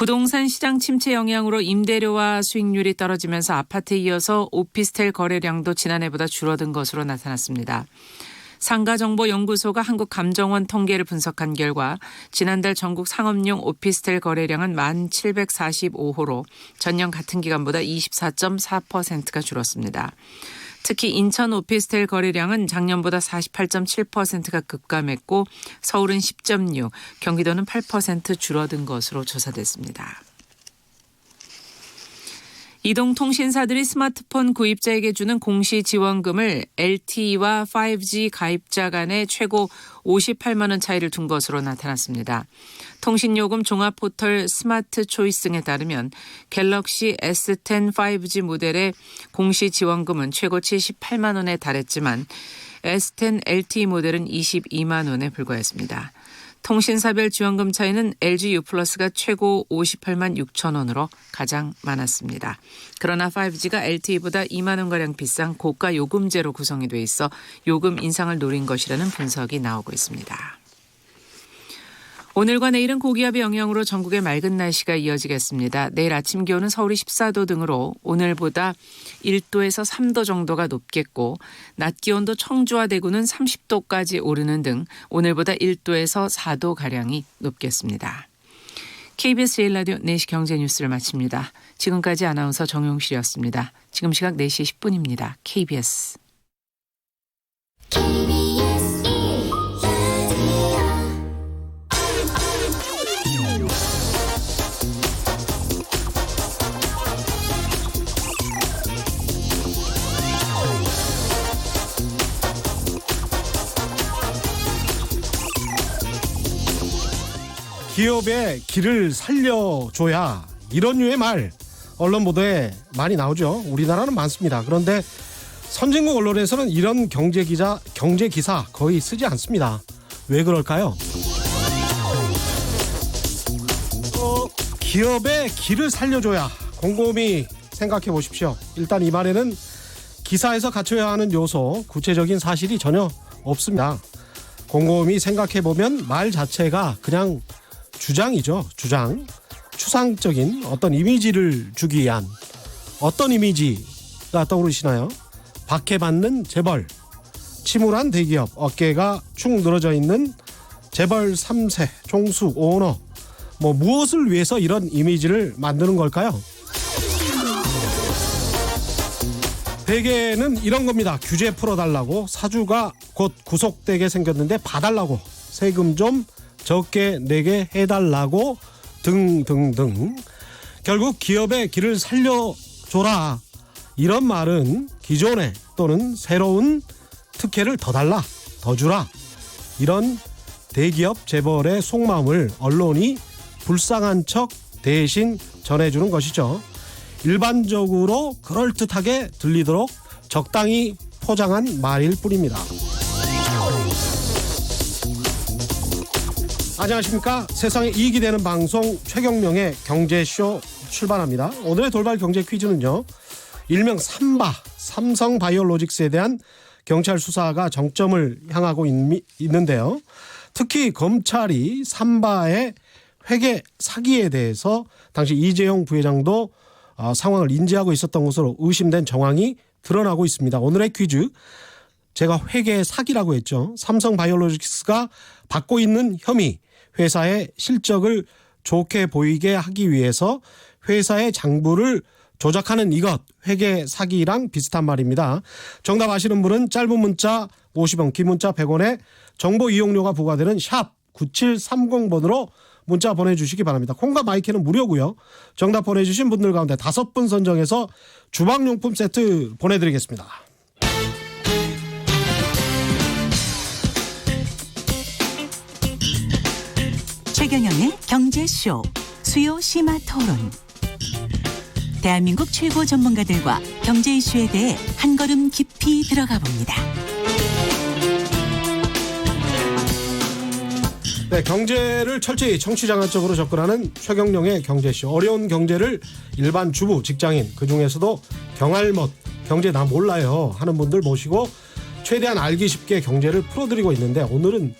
부동산 시장 침체 영향으로 임대료와 수익률이 떨어지면서 아파트에 이어서 오피스텔 거래량도 지난해보다 줄어든 것으로 나타났습니다. 상가정보연구소가 한국감정원 통계를 분석한 결과 지난달 전국 상업용 오피스텔 거래량은 1,745호로 전년 같은 기간보다 24.4%가 줄었습니다. 특히 인천 오피스텔 거래량은 작년보다 48.7%가 급감했고 서울은 10.6%, 경기도는 8% 줄어든 것으로 조사됐습니다. 이동통신사들이 스마트폰 구입자에게 주는 공시지원금을 LTE와 5G 가입자 간의 최고 58만 원 차이를 둔 것으로 나타났습니다. 통신요금 종합포털 스마트 초이스 등에 따르면 갤럭시 S10 5G 모델의 공시지원금은 최고 78만 원에 달했지만 S10 LTE 모델은 22만 원에 불과했습니다. 통신사별 지원금 차이는 LG U+가 최고 58만 6천 원으로 가장 많았습니다. 그러나 5G가 LTE보다 2만 원가량 비싼 고가 요금제로 구성이 돼 있어 요금 인상을 노린 것이라는 분석이 나오고 있습니다. 오늘과 내일은 고기압의 영향으로 전국의 맑은 날씨가 이어지겠습니다. 내일 아침 기온은 서울이 14도 등으로 오늘보다 1도에서 3도 정도가 높겠고 낮 기온도 청주와 대구는 30도까지 오르는 등 오늘보다 1도에서 4도가량이 높겠습니다. KBS 제일라디오 4시 경제뉴스를 마칩니다. 지금까지 아나운서 정용실이었습니다. 지금 시각 4시 10분입니다. KBS. 기업의 길을 살려줘야 이런 류의 말 언론 보도에 많이 나오죠. 우리나라는 많습니다. 그런데 선진국 언론에서는 이런 경제 기사 거의 쓰지 않습니다. 왜 그럴까요? 기업의 길을 살려줘야 곰곰이 생각해 보십시오. 일단 이 말에는 기사에서 갖춰야 하는 요소, 구체적인 사실이 전혀 없습니다. 곰곰이 생각해 보면 말 자체가 그냥 주장이죠. 주장. 추상적인 어떤 이미지를 주기 위한 어떤 이미지가 떠오르시나요? 박해받는 재벌, 침울한 대기업, 어깨가 축 늘어져 있는 재벌 3세, 총수, 오너. 무엇을 위해서 이런 이미지를 만드는 걸까요? 대개는 이런 겁니다. 규제 풀어달라고, 사주가 곧 구속되게 생겼는데 봐달라고, 세금 좀 적게 내게 해달라고 등등등. 결국 기업의 길을 살려줘라, 이런 말은 기존에 또는 새로운 특혜를 더 달라, 더 주라, 이런 대기업 재벌의 속마음을 언론이 불쌍한 척 대신 전해주는 것이죠. 일반적으로 그럴듯하게 들리도록 적당히 포장한 말일 뿐입니다. 안녕하십니까. 세상에 이익이 되는 방송 최경령의 경제쇼 출발합니다. 오늘의 돌발 경제 퀴즈는요, 일명 삼바, 삼성바이오로직스에 대한 경찰 수사가 정점을 향하고 있는데요. 특히 검찰이 삼바의 회계 사기에 대해서 당시 이재용 부회장도 상황을 인지하고 있었던 것으로 의심된 정황이 드러나고 있습니다. 오늘의 퀴즈, 제가 회계 사기라고 했죠. 삼성바이오로직스가 받고 있는 혐의, 회사의 실적을 좋게 보이게 하기 위해서 회사의 장부를 조작하는 이것, 회계 사기랑 비슷한 말입니다. 정답 아시는 분은 짧은 문자 50원, 긴 문자 100원에 정보 이용료가 부과되는 샵 9730번으로 문자 보내주시기 바랍니다. 콩과 마이크는 무료고요. 정답 보내주신 분들 가운데 5분 선정해서 주방용품 세트 보내드리겠습니다. 최경영의 경제쇼 수요 심화 토론. 대한민국 최고 전문가들과 경제 이슈에 대해 한 걸음 깊이 들어가 봅니다. 네, 경제를 철저히 청취장학적으로 접근하는 최경령의 경제쇼. 어려운 경제를 일반 주부, 직장인, 그중에서도 경알못, 경제 나 몰라요 하는 분들 모시고 최대한 알기 쉽게 경제를 풀어드리고 있는데, 오늘은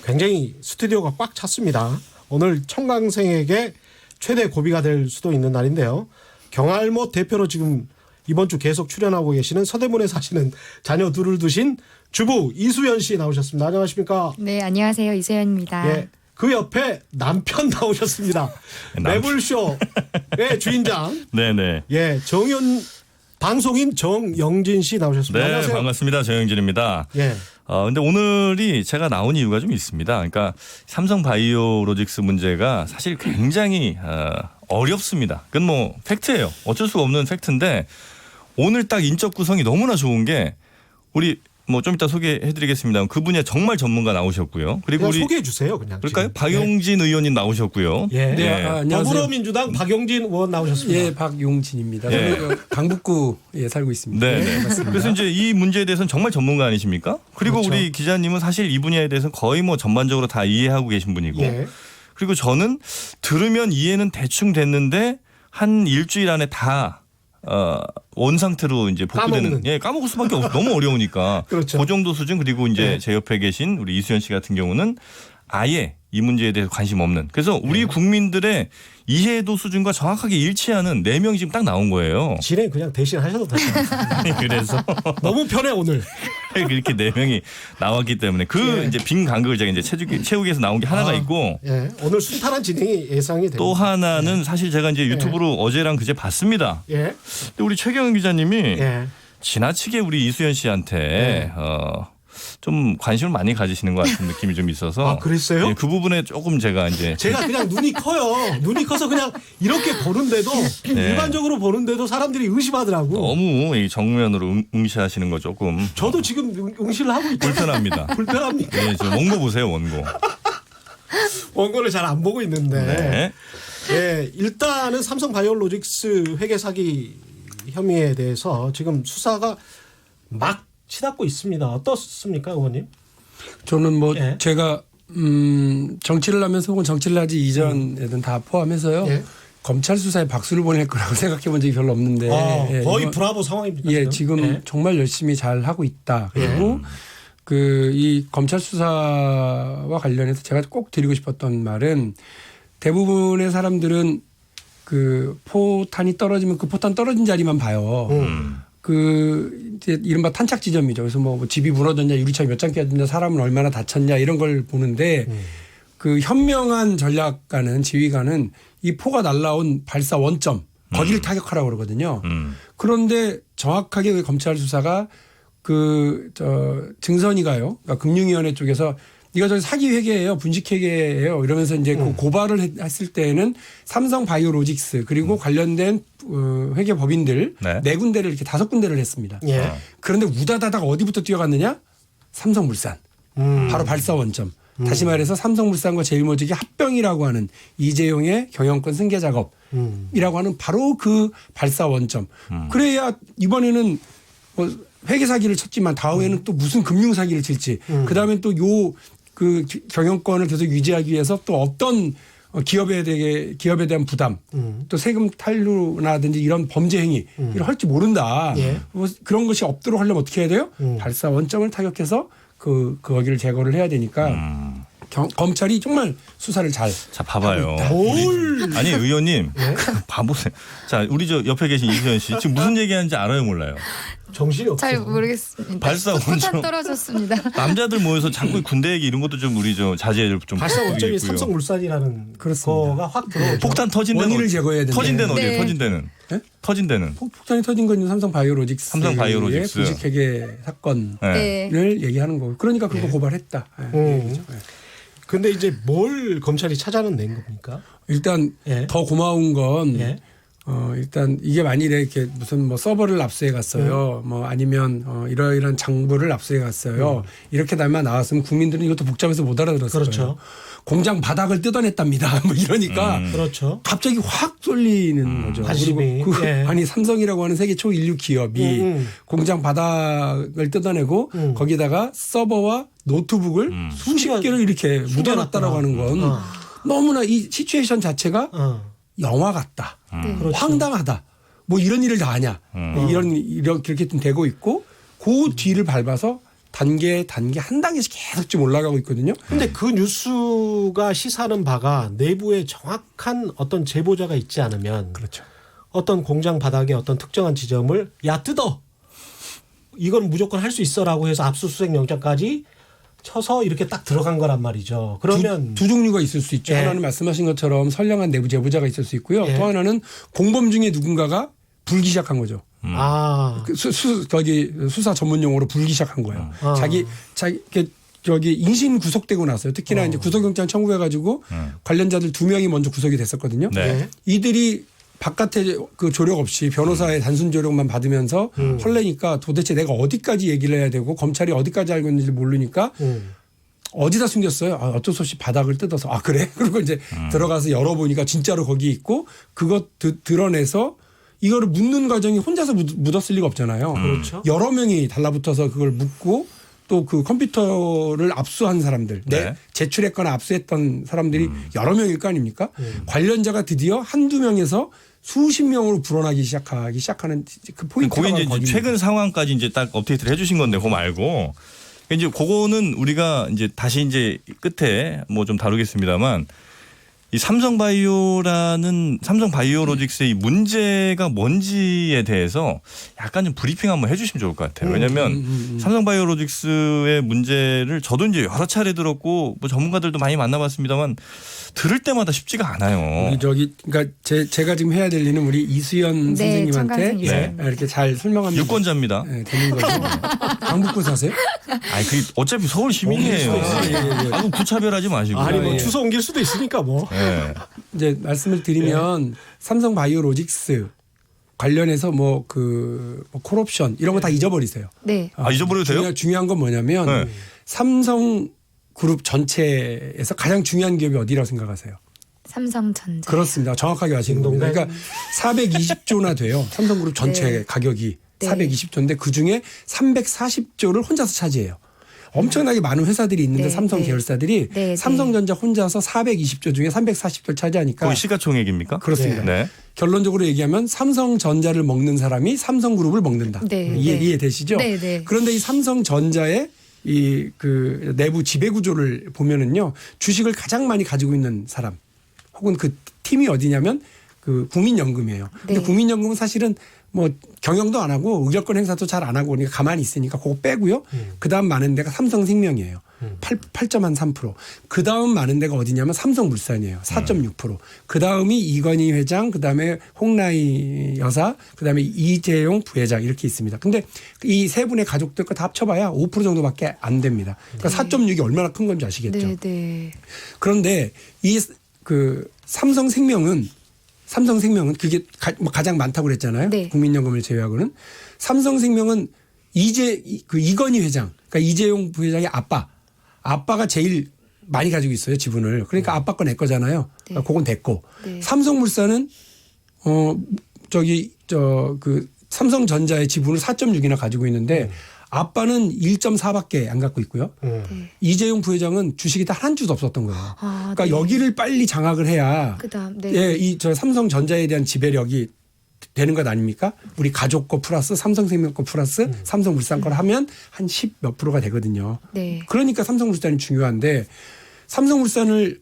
굉장히 스튜디오가 꽉 찼습니다. 오늘 청강생에게 최대 고비가 될 수도 있는 날인데요. 경알못 대표로 지금 이번 주 계속 출연하고 계시는 서대문에 사시는 자녀 둘을 두신 주부 이수연 씨 나오셨습니다. 안녕하십니까? 네, 안녕하세요. 이수연입니다. 예. 그 옆에 남편 나오셨습니다. 매불쇼의 주인장. 네네. 예, 방송인 정영진 씨 나오셨습니다. 네, 안녕하세요. 반갑습니다. 정영진입니다. 예. 근데 오늘이 제가 나온 이유가 좀 있습니다. 그러니까 삼성 바이오로직스 문제가 사실 굉장히 어렵습니다. 그건 뭐 팩트예요. 어쩔 수가 없는 팩트인데 오늘 딱 인적 구성이 너무나 좋은 게 우리 뭐 좀 이따 소개해드리겠습니다. 그분이 정말 전문가 나오셨고요. 그리고 그냥 우리 소개해 주세요, 그냥. 그럴까요? 지금. 박용진 의원님 나오셨고요. 예. 네, 안녕하세요. 더불어민주당 박용진 의원 나오셨습니다. 예, 박용진입니다. 예. 저는 강북구에 살고 있습니다. 네. 그래서 이제 이 문제에 대해서는 정말 전문가 아니십니까? 그리고 그렇죠. 우리 기자님은 사실 이 분야에 대해서는 거의 뭐 전반적으로 다 이해하고 계신 분이고 예. 그리고 저는 들으면 이해는 대충 됐는데 한 일주일 안에 다 원 상태로 이제 복구되는 까먹는. 예 까먹을 수밖에 없어 너무 어려우니까 그렇죠. 그 정도 수준 그리고 이제 네. 제 옆에 계신 우리 이수연 씨 같은 경우는 아예 이 문제에 대해서 관심 없는 그래서 우리 국민들의 이해도 수준과 정확하게 일치하는 4명이 지금 딱 나온 거예요. 진행 그냥 대신 하셔도 됩니다. 그래서 너무 편해 오늘. 이렇게 4명이 나왔기 때문에 그 예. 이제 빈 간극을 제가 이제 채우기 위해서 나온 게 하나가 있고 예. 오늘 순탄한 진행이 예상이 됩니다. 또 하나는 사실 제가 이제 유튜브로 어제랑 그제 봤습니다. 예. 근데 우리 최경영 기자님이 예. 지나치게 우리 이수연 씨한테 좀 관심을 많이 가지시는 것 같은 느낌이 좀 있어서 아, 그랬어요? 예, 그 부분에 조금 제가 이제 제가 그냥 눈이 커요. 눈이 커서 그냥 이렇게 보는데도 네. 일반적으로 보는데도 사람들이 의심하더라고. 너무 이 정면으로 응시하시는 거 조금 저도 지금 응시를 하고 있고 불편합니다. 불편합니다. 네, 지금 원고 보세요 원고. 원고를 잘 안 보고 있는데. 네. 예, 일단은 삼성 바이오로직스 회계 사기 혐의에 대해서 지금 수사가 막 치닫고 있습니다. 어떻습니까, 의원님? 저는 뭐 예. 제가 정치를 하면서 혹은 정치를 하지 이전에는 다 포함해서요. 예. 검찰 수사에 박수를 보낼 거라고 생각해 본 적이 별로 없는데 예, 거의 이번- 브라보 상황입니다. 예, 지금 예. 정말 열심히 잘 하고 있다. 그리고 그 이 검찰 수사와 관련해서 제가 꼭 드리고 싶었던 말은 대부분의 사람들은 그 포탄이 떨어지면 그 포탄 떨어진 자리만 봐요. 그 이제 이른바 탄착 지점이죠. 그래서 뭐 집이 무너졌냐, 유리창이 몇 장 깨졌냐, 사람은 얼마나 다쳤냐 이런 걸 보는데 그 현명한 전략가는 지휘관은 이 포가 날라온 발사 원점 거기를 타격하라고 그러거든요. 그런데 정확하게 그 검찰 수사가 증선이가요. 그러니까 금융위원회 쪽에서 이거 저기 사기 회계예요, 분식 회계예요. 이러면서 이제 그 고발을 했을 때에는 삼성 바이오로직스 그리고 관련된 회계 법인들 네. 4군데를 이렇게 5군데를 했습니다. 예. 그런데 우다다닥 어디부터 뛰어갔느냐? 삼성물산. 바로 발사 원점. 다시 말해서 삼성물산과 제일모직이 합병이라고 하는 이재용의 경영권 승계 작업이라고 하는 바로 그 발사 원점. 그래야 이번에는 뭐 회계 사기를 쳤지만 다음에는 또 무슨 금융 사기를 칠지. 그다음에 또 그 경영권을 계속 유지하기 위해서 또 어떤 기업에 대한 부담, 또 세금 탈루라든지 이런 범죄 행위 이걸 할지 모른다. 예. 뭐 그런 것이 없도록 하려면 어떻게 해야 돼요? 발사 원점을 타격해서 거기를 제거를 해야 되니까 검찰이 정말 수사를 잘. 자 봐봐요. 뭘? 아니 의원님 봐보세요. 자 우리 저 옆에 계신 이수연 씨 지금 무슨 얘기하는지 알아요 몰라요? 정신이 없어. 잘 모르겠습니다. 발사 포탄 원점. 떨어졌습니다. 남자들 모여서 자꾸 군대 얘기 이런 것도 좀 우리 저 자제해 좀 발사 원점이 부탁드리겠고요. 삼성물산이라는 그렇습니다. 거가 확 들어오죠. 폭탄 터진 데는 원인을 제거해야 된다. 터진 데는 네. 어디예요? 터진 데는? 네? 터진 데는? 폭탄이 터진 건 삼성 바이오로직스. 삼성 바이오로직스. 분식 회계 사건을 네. 네. 얘기하는 거고. 그러니까 그거 고발했다. 얘기죠. 예. 근데 이제 뭘 검찰이 찾아낸 겁니까? 일단 예. 더 고마운 건 예. 일단 이게 만일에 이렇게 무슨 뭐 서버를 압수해 갔어요. 뭐 아니면 이러이러한 장부를 압수해 갔어요. 이렇게 날만 나왔으면 국민들은 이것도 복잡해서 못 알아들었을 그렇죠. 거예요. 공장 바닥을 뜯어냈답니다. 뭐 이러니까 그렇죠. 갑자기 확 쏠리는 거죠. 관심이. 그리고 예. 아니 삼성이라고 하는 세계 초인류 기업이 공장 바닥을 뜯어내고 거기다가 서버와 노트북을 수십 개를 이렇게 묻어놨다라고 하는 건 너무나 이 시츄에이션 자체가 영화 같다. 그렇죠. 황당하다. 뭐 이런 일을 다 하냐. 이렇게 좀 되고 있고 그 뒤를 밟아서 단계 한 단계씩 계속 좀 올라가고 있거든요. 근데 그 뉴스가 시사하는 바가 내부에 정확한 어떤 제보자가 있지 않으면 그렇죠. 어떤 공장 바닥에 어떤 특정한 지점을 야 뜯어 이건 무조건 할 수 있어라고 해서 압수수색 영장까지 쳐서 이렇게 딱 들어간 거란 말이죠. 그러면 두 종류가 있을 수 있죠. 예. 하나는 말씀하신 것처럼 선량한 내부 제보자가 있을 수 있고요. 예. 또 하나는 공범 중에 누군가가 불기 시작한 거죠. 아 그 수사 전문 용어로 불기 시작한 거예요. 아. 저기 인신 구속되고 났어요. 특히나 이제 구속영장 청구해가지고 관련자들 2명이 먼저 구속이 됐었거든요. 네. 이들이 바깥에 그 조력 없이 변호사의 단순 조력만 받으면서 헐레니까 도대체 내가 어디까지 얘기를 해야 되고 검찰이 어디까지 알고 있는지 모르니까 어디다 숨겼어요? 아, 어쩔 수 없이 바닥을 뜯어서 아 그래? 그리고 이제 들어가서 열어보니까 진짜로 거기 있고 그것 드러내서 이거를 묻는 과정이 혼자서 묻었을 리가 없잖아요. 그렇죠. 여러 명이 달라붙어서 그걸 묻고 또 그 컴퓨터를 압수한 사람들, 네. 제출했거나 압수했던 사람들이 여러 명일 거 아닙니까? 관련자가 드디어 한두 명에서 수십 명으로 불어나기 시작하는 그 포인트가 거기 이제 거기입니다. 최근 상황까지 이제 딱 업데이트를 해주신 건데 그거 말고 이제 그거는 우리가 이제 다시 이제 끝에 뭐 좀 다루겠습니다만 이 삼성바이오로직스의 이 문제가 뭔지에 대해서 약간 좀 브리핑 한번 해주시면 좋을 것 같아요. 왜냐하면 삼성바이오로직스의 문제를 저도 이제 여러 차례 들었고 뭐 전문가들도 많이 만나봤습니다만 들을 때마다 쉽지가 않아요. 우리 그러니까 제가 지금 해야 될 일은 우리 이수연 네, 선생님한테 청강생 이수연. 이렇게 잘 설명하면 유권자입니다. 네, 되는 거죠. 강북구 사세요? 아니 그 어차피 서울 시민이에요. 아무 구차별하지 마시고. 아니 뭐 예. 주소 옮길 수도 있으니까 뭐. 네. 이제 말씀을 드리면 삼성바이오로직스 관련해서 뭐 콜옵션 이런 거 다 잊어버리세요. 네. 아 잊어버려도 돼요? 중요한 건 뭐냐면 네. 삼성그룹 전체에서 가장 중요한 기업이 어디라고 생각하세요? 삼성전자. 그렇습니다. 정확하게 아시는 겁니다. 그러니까 420조나 돼요. 삼성그룹 전체 네. 가격이 네. 420조인데 그중에 340조를 혼자서 차지해요. 엄청나게 많은 회사들이 있는데 네, 삼성 네. 계열사들이 네, 삼성전자 혼자서 420조 중에 340조를 차지하니까 거의 시가총액입니까? 그렇습니다. 네. 결론적으로 얘기하면 삼성전자를 먹는 사람이 삼성그룹을 먹는다. 네, 네. 이해되시죠? 네, 네. 그런데 이 삼성전자의 이 그 내부 지배 구조를 보면은요 주식을 가장 많이 가지고 있는 사람 혹은 그 팀이 어디냐면 그 국민연금이에요. 근데 네. 국민연금은 사실은 뭐 경영도 안 하고 의결권 행사도 잘 안 하고 그러니까 가만히 있으니까 그거 빼고요. 그다음 많은 데가 삼성생명이에요. 8.3%. 그다음 많은 데가 어디냐면 삼성물산이에요. 4.6%. 그다음이 이건희 회장, 그다음에 홍라희 여사, 그다음에 이재용 부회장 이렇게 있습니다. 근데 이 세 분의 가족들 거 다 합쳐봐야 5% 정도밖에 안 됩니다. 그러니까 4.6이 얼마나 큰 건지 아시겠죠? 네, 네. 그런데 이 그 삼성생명은 그게 가장 많다고 그랬잖아요. 네. 국민연금을 제외하고는 삼성생명은 이건희 회장, 그러니까 이재용 부회장의 아빠가 제일 많이 가지고 있어요 지분을. 그러니까 아빠 거 내 거잖아요. 그러니까 그건 됐고. 네. 삼성물산은 삼성전자의 지분을 4.6이나 가지고 있는데 아빠는 1.4밖에 안 갖고 있고요. 네. 이재용 부회장은 주식이 단 한 주도 없었던 거예요. 아, 그러니까 네. 여기를 빨리 장악을 해야 그다음 네. 예, 저 삼성전자에 대한 지배력이 되는 것 아닙니까? 우리 가족 거 플러스 삼성생명 거 플러스 삼성물산 거를 하면 한 10 몇 프로가 되거든요. 네. 그러니까 삼성물산이 중요한데 삼성물산을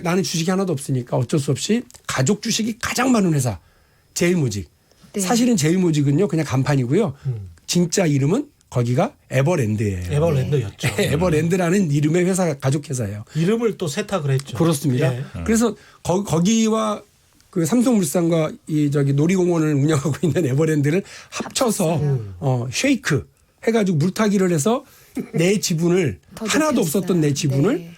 나는 주식이 하나도 없으니까 어쩔 수 없이 가족 주식이 가장 많은 회사 제일모직. 네. 사실은 제일모직은요 그냥 간판이고요. 진짜 이름은 거기가 에버랜드예요. 에버랜드였죠. 에버랜드라는 이름의 가족 회사예요. 이름을 또 세탁을 했죠. 그렇습니다. 예. 그래서 거기와 그 삼성물산과 놀이공원을 운영하고 있는 에버랜드를 합쳐서 쉐이크 해가지고 물타기를 해서 내 지분을 더 하나도 높였어요. 없었던 내 지분을 네.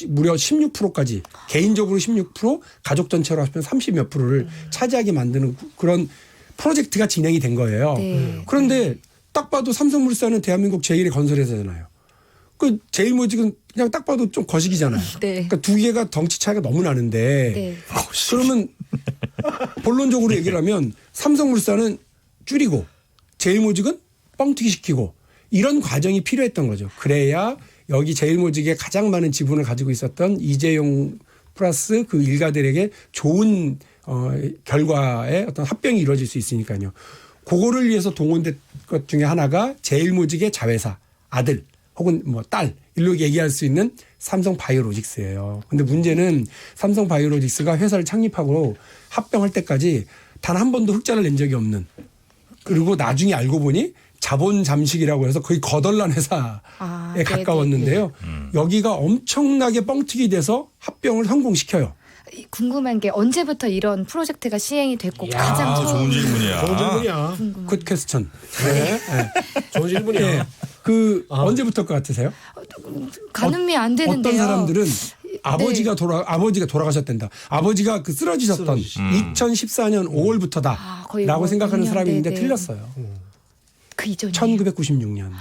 무려 16%까지 개인적으로 16% 가족 전체로 하면 30 몇 프로를 차지하게 만드는 그런 프로젝트가 진행이 된 거예요. 네. 그런데 딱 봐도 삼성물산은 대한민국 제1의 건설회사잖아요. 그 제일모직은 그냥 딱 봐도 좀 거식이잖아요. 네. 그러니까 두 개가 덩치 차이가 너무 나는데 네. 그러면 본론적으로 얘기를 하면 삼성물산은 줄이고 제일모직은 뻥튀기 시키고 이런 과정이 필요했던 거죠. 그래야 여기 제일모직에 가장 많은 지분을 가지고 있었던 이재용 플러스 그 일가들에게 좋은 결과의 어떤 합병이 이루어질 수 있으니까요. 그거를 위해서 동원된 것 중에 하나가 제일모직의 자회사 아들 혹은 뭐 딸 일로 얘기할 수 있는 삼성바이오로직스예요. 근데 문제는 삼성바이오로직스가 회사를 창립하고 합병할 때까지 단 한 번도 흑자를 낸 적이 없는, 그리고 나중에 알고 보니 자본 잠식이라고 해서 거의 거덜난 회사에 네네. 가까웠는데요. 여기가 엄청나게 뻥튀기 돼서 합병을 성공시켜요. 궁금한 게 언제부터 이런 프로젝트가 시행이 됐고 이야, 가장 처음 좋은 질문이야. 좋은 질문이야. 굿 퀘스천. 네. 좋은 질문이야. 네. 그 언제부터 것 같으세요? 가늠이 안 되는데요. 어떤 사람들은 아버지가 돌아가셨댄다. 아버지가 그 쓰러지셨던 쓰러지시. 2014년 5월부터다라고 거의 뭐 생각하는 6년, 사람이 있는데 네네. 틀렸어요. 그 이전에 1996년.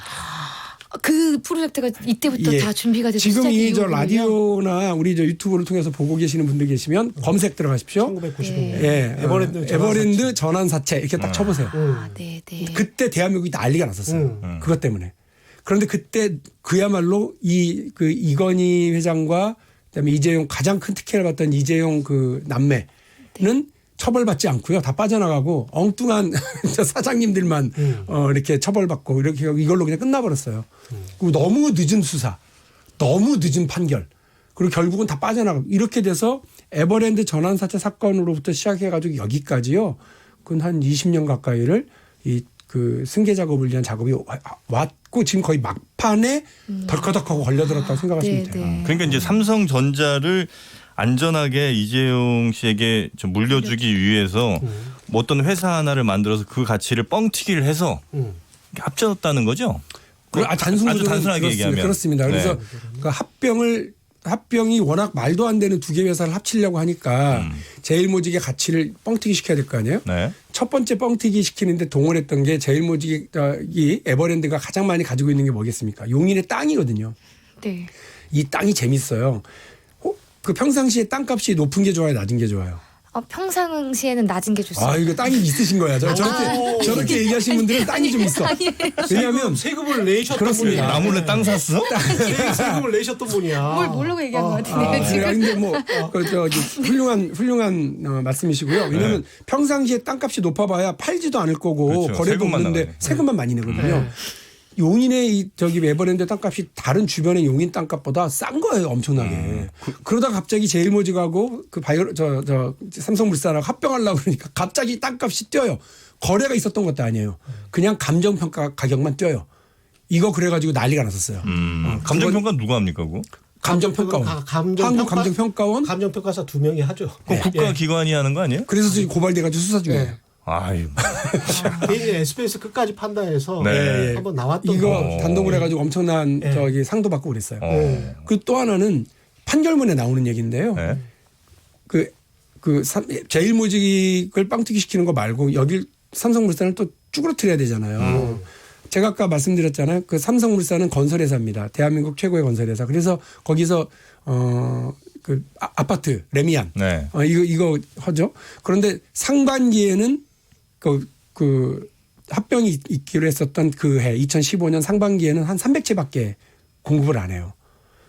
그 프로젝트가 이때부터 예. 다 준비가 돼서 지금 이 저 시작이 이후군요. 라디오나 우리 저 유튜브를 통해서 보고 계시는 분들 계시면 검색 들어가십시오. 1996년. 예, 에버랜드 전환 사채 이렇게 딱 쳐보세요. 네. 그때 대한민국이 난리가 났었어요. 그것 때문에. 그런데 그때 그야말로 그 이건희 회장과 그다음에 이재용 가장 큰 특혜를 받던 이재용 그 남매는 처벌받지 않고요. 다 빠져나가고 엉뚱한 사장님들만 이렇게 처벌받고 이렇게 이걸로 그냥 끝나버렸어요. 그리고 너무 늦은 수사, 너무 늦은 판결, 그리고 결국은 다 빠져나가고 이렇게 돼서 에버랜드 전환사채 사건으로부터 시작해가지고 여기까지요. 그건 한 20년 가까이를 이 그 승계 작업을 위한 작업이 왔고 지금 거의 막판에 덜커덕하고 걸려들었다고 생각하시면 돼요. 네. 그러니까 이제 삼성전자를 안전하게 이재용 씨에게 좀 물려주기 위해서 뭐 어떤 회사 하나를 만들어서 그 가치를 뻥튀기를 해서 합쳐졌다는 거죠? 단순 아주 단순하게 얘기하면 그렇습니다. 그래서 네. 그 합병이 워낙 말도 안 되는 두 개 회사를 합치려고 하니까 제일모직의 가치를 뻥튀기 시켜야 될 거 아니에요? 네. 첫 번째 뻥튀기 시키는데 동원했던 게 제일모직이 에버랜드가 가장 많이 가지고 있는 게 뭐겠습니까? 용인의 땅이거든요. 네. 이 땅이 재밌어요. 그 평상시에 땅값이 높은 게 좋아요, 낮은 게 좋아요? 평상시에는 낮은 게 좋습니다. 아, 이거 땅이 있으신 거야. 저렇게 얘기하신 분들은 땅이 좀 있어. 왜냐하면 세금을 내셨던 그렇습니다. 분이야. 나 몰래 땅 샀어? 세금을 내셨던 분이야. 뭘 모르고 얘기한 것 같은데요, 지금. 근데 뭐 훌륭한 말씀이시고요. 왜냐하면 평상시에 땅값이 높아봐야 팔지도 않을 거고 그렇죠. 거래도 세금만 없는데 나가요. 세금만 많이 내거든요. 용인의 에버랜드 땅값이 다른 주변의 용인 땅값보다 싼 거예요, 엄청나게. 그러다 갑자기 제일모직하고 그 삼성물산하고 합병하려고 그러니까 갑자기 땅값이 뛰어요. 거래가 있었던 것도 아니에요. 그냥 감정평가 가격만 뛰어요. 이거 그래가지고 난리가 났었어요. 감정평가 누가 합니까 그거? 감정평가원. 한국감정평가원. 감정평가사 2명이 하죠. 그거 국가기관이 하는 거 아니에요? 그래서 지금 고발돼가지고 수사 중이에요. 네. 아유. 이게 SBS 끝까지 판단해서 네. 한번 나왔던 이거 거. 단독을 해가지고 엄청난 네. 상도 받고 그랬어요. 어. 그리고 또 하나는 판결문에 나오는 얘기인데요. 네. 제일모직을 빵튀기 시키는 거 말고 여길 삼성물산을 또 쭈그러뜨려야 되잖아요. 제가 아까 말씀드렸잖아요. 그 삼성물산은 건설회사입니다. 대한민국 최고의 건설회사. 그래서 거기서 그 아파트 레미안 네. 이거 하죠. 그런데 상반기에는 그 합병이 있기로 했었던 그 해 2015년 상반기에는 한 300채밖에 공급을 안 해요.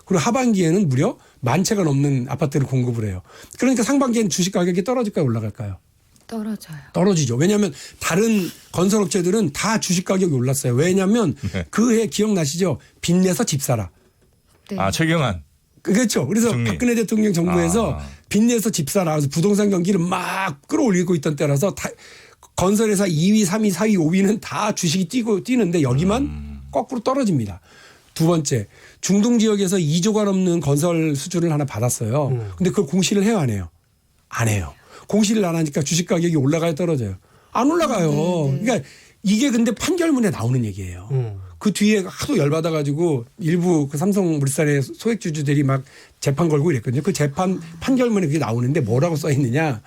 그리고 하반기에는 무려 10,000채가 넘는 아파트를 공급을 해요. 그러니까 상반기에는 주식 가격이 떨어질까요, 올라갈까요? 떨어져요. 떨어지죠. 왜냐하면 다른 건설업체들은 다 주식 가격이 올랐어요. 왜냐하면 네. 그 해 기억나시죠? 빚내서 집 사라. 네. 아 최경환. 그렇죠. 그래서 총리. 박근혜 대통령 정부에서 빚내서 집 사라. 그래서 부동산 경기를 막 끌어올리고 있던 때라서 건설회사 2위, 3위, 4위, 5위는 다 주식이 뛰는데 여기만 거꾸로 떨어집니다. 두 번째, 중동 지역에서 2조가 넘는 건설 수주를 하나 받았어요. 근데 그걸 공시를 해요, 안 해요? 안 해요. 공시를 안 하니까 주식 가격이 올라가요, 떨어져요? 안 올라가요. 그러니까 이게 근데 판결문에 나오는 얘기예요. 그 뒤에 하도 열받아가지고 일부 그 삼성물산의 소액주주들이 막 재판 걸고 이랬거든요. 그 판결문에 그게 나오는데 뭐라고 써 있느냐.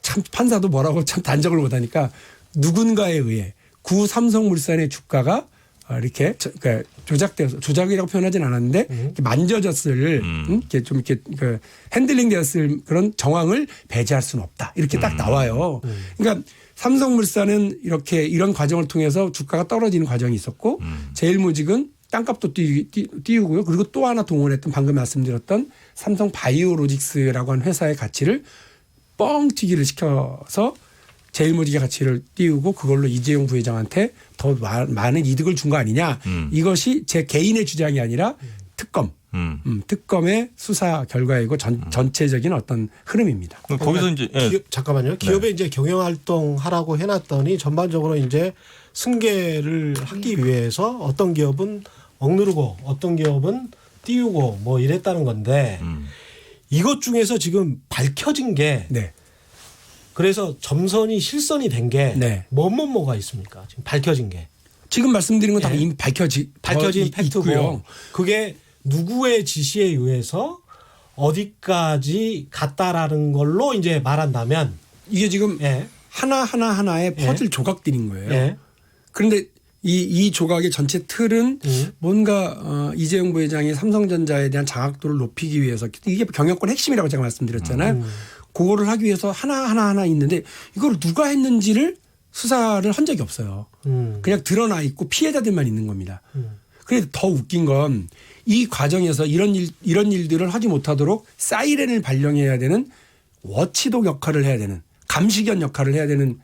참 판사도 뭐라고 참 단정을 못하니까 누군가에 의해 구 삼성물산의 주가가 이렇게 그러니까 조작이라고 표현하진 않았는데 이렇게 만져졌을 이렇게 좀 이렇게 그 핸들링되었을 그런 정황을 배제할 수는 없다. 이렇게 딱 나와요. 그러니까 삼성물산은 이런 과정을 통해서 주가가 떨어지는 과정이 있었고 제일모직은 땅값도 띄우고요. 그리고 또 하나 동원했던 방금 말씀드렸던 삼성바이오로직스라고 하는 회사의 가치를 뻥튀기를 시켜서 제일모직의 가치를 띄우고 그걸로 이재용 부회장한테 더 많은 이득을 준 거 아니냐. 이것이 제 개인의 주장이 아니라 특검. 특검의 수사 결과이고 전체적인 어떤 흐름입니다. 거기서 이제 예. 잠깐만요. 기업에 이제 경영 활동 하라고 해놨더니 전반적으로 이제 승계를 하기 위해서 어떤 기업은 억누르고 어떤 기업은 띄우고 뭐 이랬다는 건데 이것 중에서 지금 밝혀진 게 네. 그래서 점선이 실선이 된 게 네. 뭐가 있습니까? 지금 밝혀진 게. 지금 말씀드린 건 다 예. 이미 밝혀진 팩트고 있고요. 그게 누구의 지시에 의해서 어디까지 갔다라는 걸로 이제 말한다면 이게 지금 예. 하나의 퍼즐 조각들인 거예요. 예. 그런데 이 조각의 전체 틀은 뭔가 이재용 부회장이 삼성전자에 대한 장악도를 높이기 위해서 이게 경영권 핵심이라고 제가 말씀드렸잖아요. 그거를 하기 위해서 하나 있는데 이걸 누가 했는지를 수사를 한 적이 없어요. 그냥 드러나 있고 피해자들만 있는 겁니다. 그래서 더 웃긴 건 이 과정에서 이런 일들을 하지 못하도록 사이렌을 발령해야 되는 워치독 역할을 해야 되는 감시견 역할을 해야 되는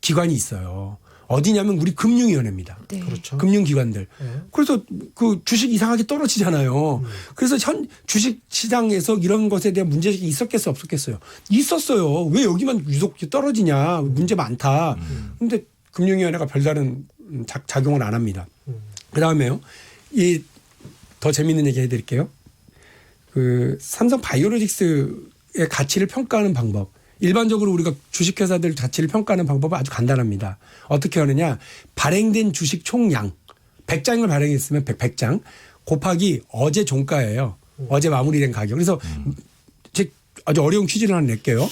기관이 있어요. 어디냐면 우리 금융위원회입니다. 네. 그렇죠. 금융기관들. 그래서 그 주식 이상하게 떨어지잖아요. 그래서 주식 시장에서 이런 것에 대한 문제가 있었겠어요, 없었겠어요? 있었어요. 왜 여기만 유독 떨어지냐. 문제 많다. 그런데 금융위원회가 별다른 작용을 안 합니다. 그다음에요. 이 더 재미있는 얘기 해드릴게요. 그 삼성 바이오로직스의 가치를 평가하는 방법. 일반적으로 우리가 주식회사들 가치를 평가하는 방법은 아주 간단합니다. 어떻게 하느냐. 발행된 주식 총량 100장을 발행했으면 100장 곱하기 어제 종가예요. 어제 마무리된 가격. 그래서 아주 어려운 퀴즈를 하나 낼게요.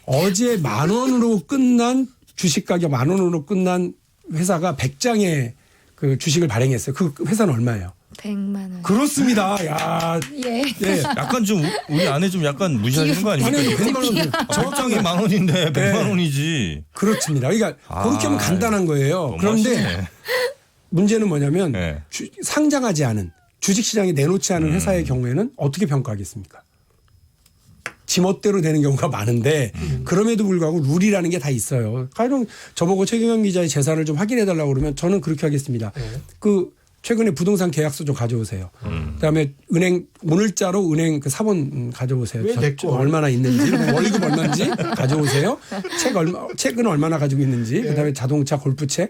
어제 10,000원으로 끝난 주식 가격 10,000원으로 끝난 회사가 100장의 그 주식을 발행했어요. 그 회사는 얼마예요? 100만 원. 그렇습니다. 야, 예. 네. 약간 좀 우리 아내 좀 약간 무시하시는 거 아닙니까? 아니, 100만 원. 적당히 10,000원인데 100만 네. 원이지. 그렇습니다. 그러니까 그렇게 하면 간단한 거예요. 그런데 너무하시네. 문제는 뭐냐면 네. 상장하지 않은 주식시장에 내놓지 않은 회사의 경우에는 어떻게 평가하겠습니까? 지멋대로 되는 경우가 많은데 그럼에도 불구하고 룰이라는 게 다 있어요. 가령 저보고 최경영 기자의 재산을 좀 확인해 달라고 그러면 저는 그렇게 하겠습니다. 그 최근에 부동산 계약서 좀 가져오세요. 그다음에 은행 오늘자로 은행 그 사본 가져오세요. 왜 내 거? 얼마나 있는지 월급 얼마인지 가져오세요. 책은 얼마나 가지고 있는지 그다음에 자동차 골프채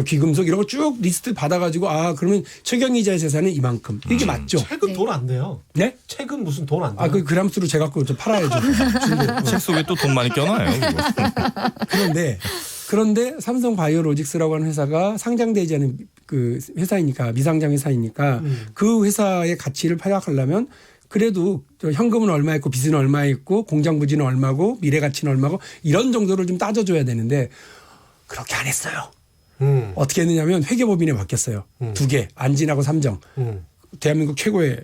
귀금속 이런 거 쭉 리스트 받아가지고 아 그러면 최경영 기자의 재산은 이만큼 이게 맞죠? 책은 네. 돈 안 돼요. 네? 책은 무슨 돈 안 돼요. 아 그 그람수로 제가 그거 좀 팔아야죠. 책 속에 또 돈 많이 껴놔요. 그거. 그런데 삼성 바이오로직스라고 하는 회사가 상장되지 않은 그 회사이니까 미상장 회사이니까 그 회사의 가치를 파악하려면 그래도 현금은 얼마 있고 빚은 얼마 있고 공장 부지는 얼마고 미래 가치는 얼마고 이런 정도를 좀 따져줘야 되는데 그렇게 안 했어요. 어떻게 했느냐면 회계법인에 맡겼어요. 2개 안진하고 삼정. 대한민국 최고의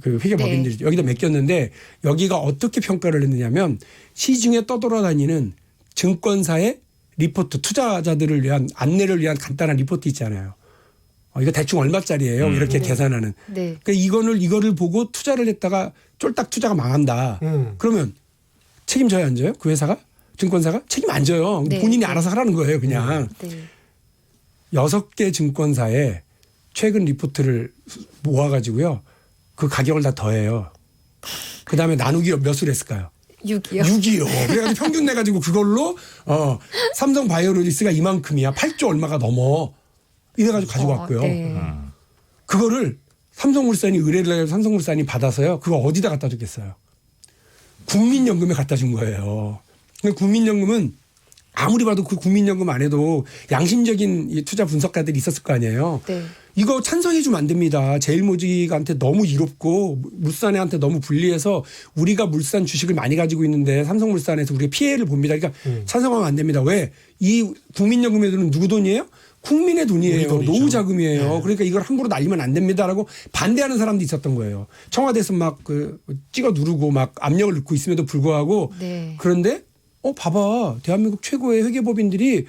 그 회계법인들이 여기다 맡겼는데 여기가 어떻게 평가를 했느냐면 시중에 떠돌아다니는 증권사의 리포트 투자자들을 위한 안내를 위한 간단한 리포트 있잖아요. 이거 대충 얼마짜리예요. 이렇게 계산하는. 네. 그러니까 이거를 보고 투자를 했다가 쫄딱 투자가 망한다. 그러면 책임져야 안 져요? 그 회사가? 증권사가? 책임 안 져요. 네. 본인이 알아서 하라는 거예요. 그냥. 네. 6개 증권사에 최근 리포트를 모아가지고요. 그 가격을 다 더해요. 그다음에 나누기 몇을 했을까요? 6이요. 6이요. 그래가지고 평균 내가지고 그걸로 삼성 바이오로직스가 이만큼이야. 8조 얼마가 넘어. 이래가지고 가지고 왔고요. 네. 그거를 삼성물산이 의뢰를 해서 삼성물산이 받아서요. 그거 어디다 갖다 줬겠어요? 국민연금에 갖다 준 거예요. 근데 국민연금은 아무리 봐도 그 국민연금 안에도 양심적인 이 투자 분석가들이 있었을 거 아니에요. 네. 이거 찬성해 주면 안 됩니다. 제일모직한테 너무 이롭고 물산한테 너무 불리해서 우리가 물산 주식을 많이 가지고 있는데 삼성물산에서 우리가 피해를 봅니다. 그러니까 찬성하면 안 됩니다. 왜? 이 국민연금의 돈은 누구 돈이에요? 국민의 돈이에요. 우리 돈이죠. 노후 자금이에요. 네. 그러니까 이걸 함부로 날리면 안 됩니다라고 반대하는 사람도 있었던 거예요. 청와대에서 막 그 찍어 누르고 막 압력을 넣고 있음에도 불구하고 네. 그런데 봐봐. 대한민국 최고의 회계법인들이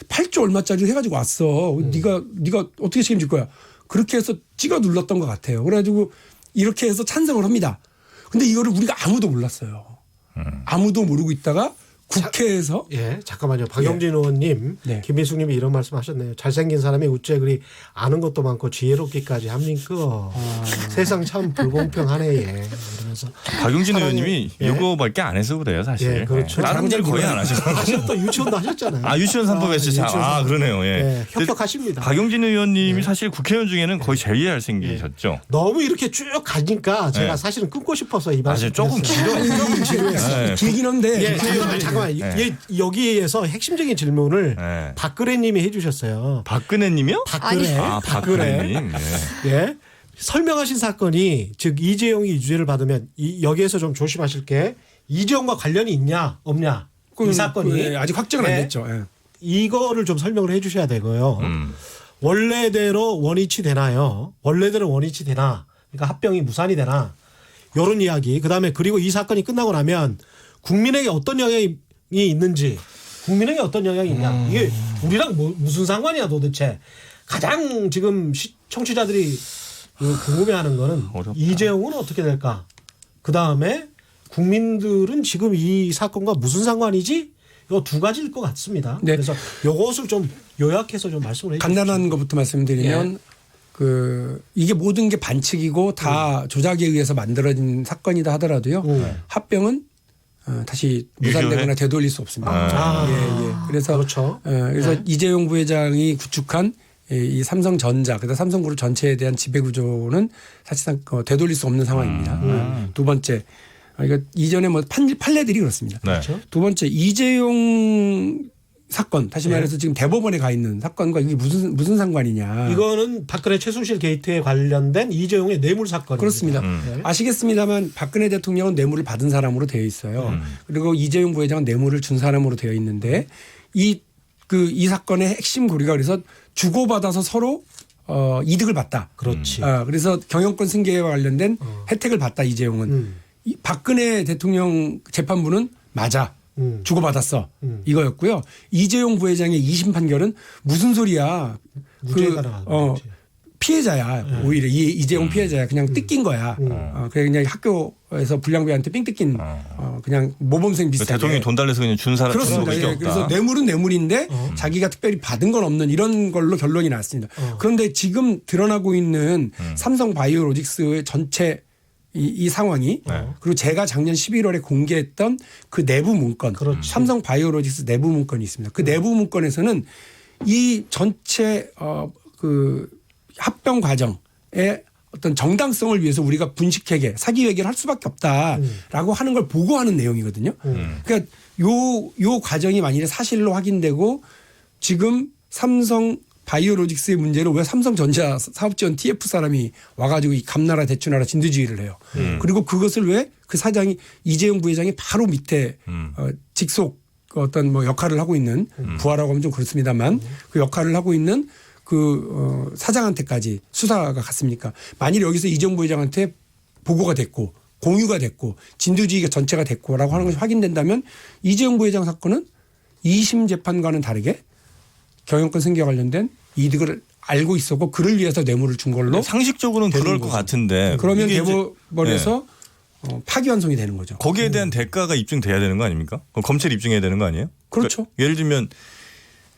8조 얼마짜리 해가지고 왔어. 네가 어떻게 책임질 거야. 그렇게 해서 찍어 눌렀던 것 같아요. 그래가지고 이렇게 해서 찬성을 합니다. 근데 이거를 우리가 아무도 몰랐어요. 아무도 모르고 있다가 국회에서 예, 잠깐만요. 박영진 의원님, 네. 김민숙님이 이런 말씀하셨네요. 잘생긴 사람이 어째 그리 아는 것도 많고 지혜롭기까지 합니까? 세상 참 불공평하네. 예. 이러면서 박용진 사랑의- 의원님이 예. 이거밖에 안 해서 그래요, 사실. 예, 그렇죠. 다른 일 거의 안 하시고. 사실 또 유치원도 하셨잖아요. 아, 유치원 3법에서 유치원 삼법. 그러네요. 예. 예, 협격하십니다. 박용진 의원님이 사실 국회의원 중에는 거의 제일 잘생기셨죠. 너무 이렇게 쭉 가니까 제가 네. 사실은 끊고 싶어서 이 사실 말씀 조금 드렸어요. 조금 지루했어요. 네. 길긴 한데 예, 잠깐만. 네. 여기에서 핵심적인 질문을 네. 박근혜님이 해주셨어요. 박근혜님이요? 박근혜. 박근혜님. 예. 예. 설명하신 사건이 즉 이재용이 유죄를 받으면 여기에서 좀 조심하실 게 이재용과 관련이 있냐 없냐 이 사건이 아직 확정은 안 네. 됐죠. 예. 이거를 좀 설명을 해 주셔야 되고요. 음. 원래대로 원위치 되나요? 원래대로 원위치 되나? 그러니까 합병이 무산이 되나? 이런 이야기. 그다음에 그리고 이 사건이 끝나고 나면 국민에게 어떤 영향이 있는지 국민에게 어떤 영향이 있냐. 이게 우리랑 무슨 상관이야 도대체. 가장 지금 청취자들이 궁금해하는 거는 어렵다. 이재용은 어떻게 될까? 그다음에 국민들은 지금 이 사건과 무슨 상관이지? 이 두 가지일 것 같습니다. 네. 그래서 이것을 좀 요약해서 좀 말씀을 해주세요. 간단한 것부터 말씀드리면 예. 이게 모든 게 반칙이고 다 조작에 의해서 만들어진 사건이다 하더라도요. 합병은 다시 무산되거나 유효해? 되돌릴 수 없습니다. 아. 예. 그래서 그렇죠. 그래서 네. 이재용 부회장이 구축한 이 삼성전자, 그다음 삼성그룹 전체에 대한 지배구조는 사실상 되돌릴 수 없는 상황입니다. 두 번째, 이거 이전에 뭐 판례들이 그렇습니다. 네. 그렇죠. 두 번째, 이재용 사건, 다시 네. 말해서 지금 대법원에 가 있는 사건과 이게 무슨 상관이냐. 이거는 박근혜 최순실 게이트에 관련된 이재용의 뇌물 사건입니다. 그렇습니다. 네. 아시겠습니다만 박근혜 대통령은 뇌물을 받은 사람으로 되어 있어요. 그리고 이재용 부회장은 뇌물을 준 사람으로 되어 있는데 이 사건의 핵심 고리가 그래서 주고받아서 서로 이득을 봤다. 그렇지. 그래서 경영권 승계와 관련된 혜택을 봤다 이재용은. 이 박근혜 대통령 재판부는 맞아. 주고받았어. 이거였고요. 이재용 부회장의 2심 판결은 무슨 소리야. 무죄가 나간 거지. 피해자야. 오히려 이재용 피해자야. 그냥 뜯긴 거야. 그냥 학교에서 불량배한테 삥 뜯긴 그냥 모범생 비슷하게. 대통령이 돈 달래서 그냥 준 사람 그렇습니다. 밖에 예, 없다. 그래서 뇌물은 뇌물인데 자기가 특별히 받은 건 없는 이런 걸로 결론이 났습니다. 그런데 지금 드러나고 있는 삼성 바이오로직스의 전체 이 상황이 그리고 제가 작년 11월에 공개했던 그 내부 문건 삼성 바이오로직스 내부 문건이 있습니다. 그 내부 문건에서는 이 전체 그 합병 과정의 어떤 정당성을 위해서 우리가 분식회계, 사기회계를 할 수밖에 없다라고 하는 걸 보고하는 내용이거든요. 그러니까 요 과정이 만일에 사실로 확인되고 지금 삼성 바이오로직스의 문제로 왜 삼성전자 사업지원 TF 사람이 와가지고 이 감나라 대추나라 진두지휘를 해요. 그리고 그것을 왜 그 사장이 이재용 부회장이 바로 밑에 직속 어떤 뭐 역할을 하고 있는 부하라고 하면 좀 그렇습니다만 그 역할을 하고 있는 사장한테까지 수사가 갔습니까? 만일 여기서 이재용 부회장한테 보고가 됐고 공유가 됐고 진두지휘가 전체가 됐고라고 하는 것이 확인된다면 이재용 부회장 사건은 2심 재판과는 다르게 경영권 승계와 관련된 이득을 알고 있었고 그를 위해서 뇌물을 준 걸로 상식적으로는 되는 그럴 것 거죠. 같은데 그러면 이게 이제 대법원에서 파기환송이 되는 거죠. 거기에 대한 대가가 입증돼야 되는 거 아닙니까? 검찰이 입증해야 되는 거 아니에요? 그렇죠. 그러니까 예를 들면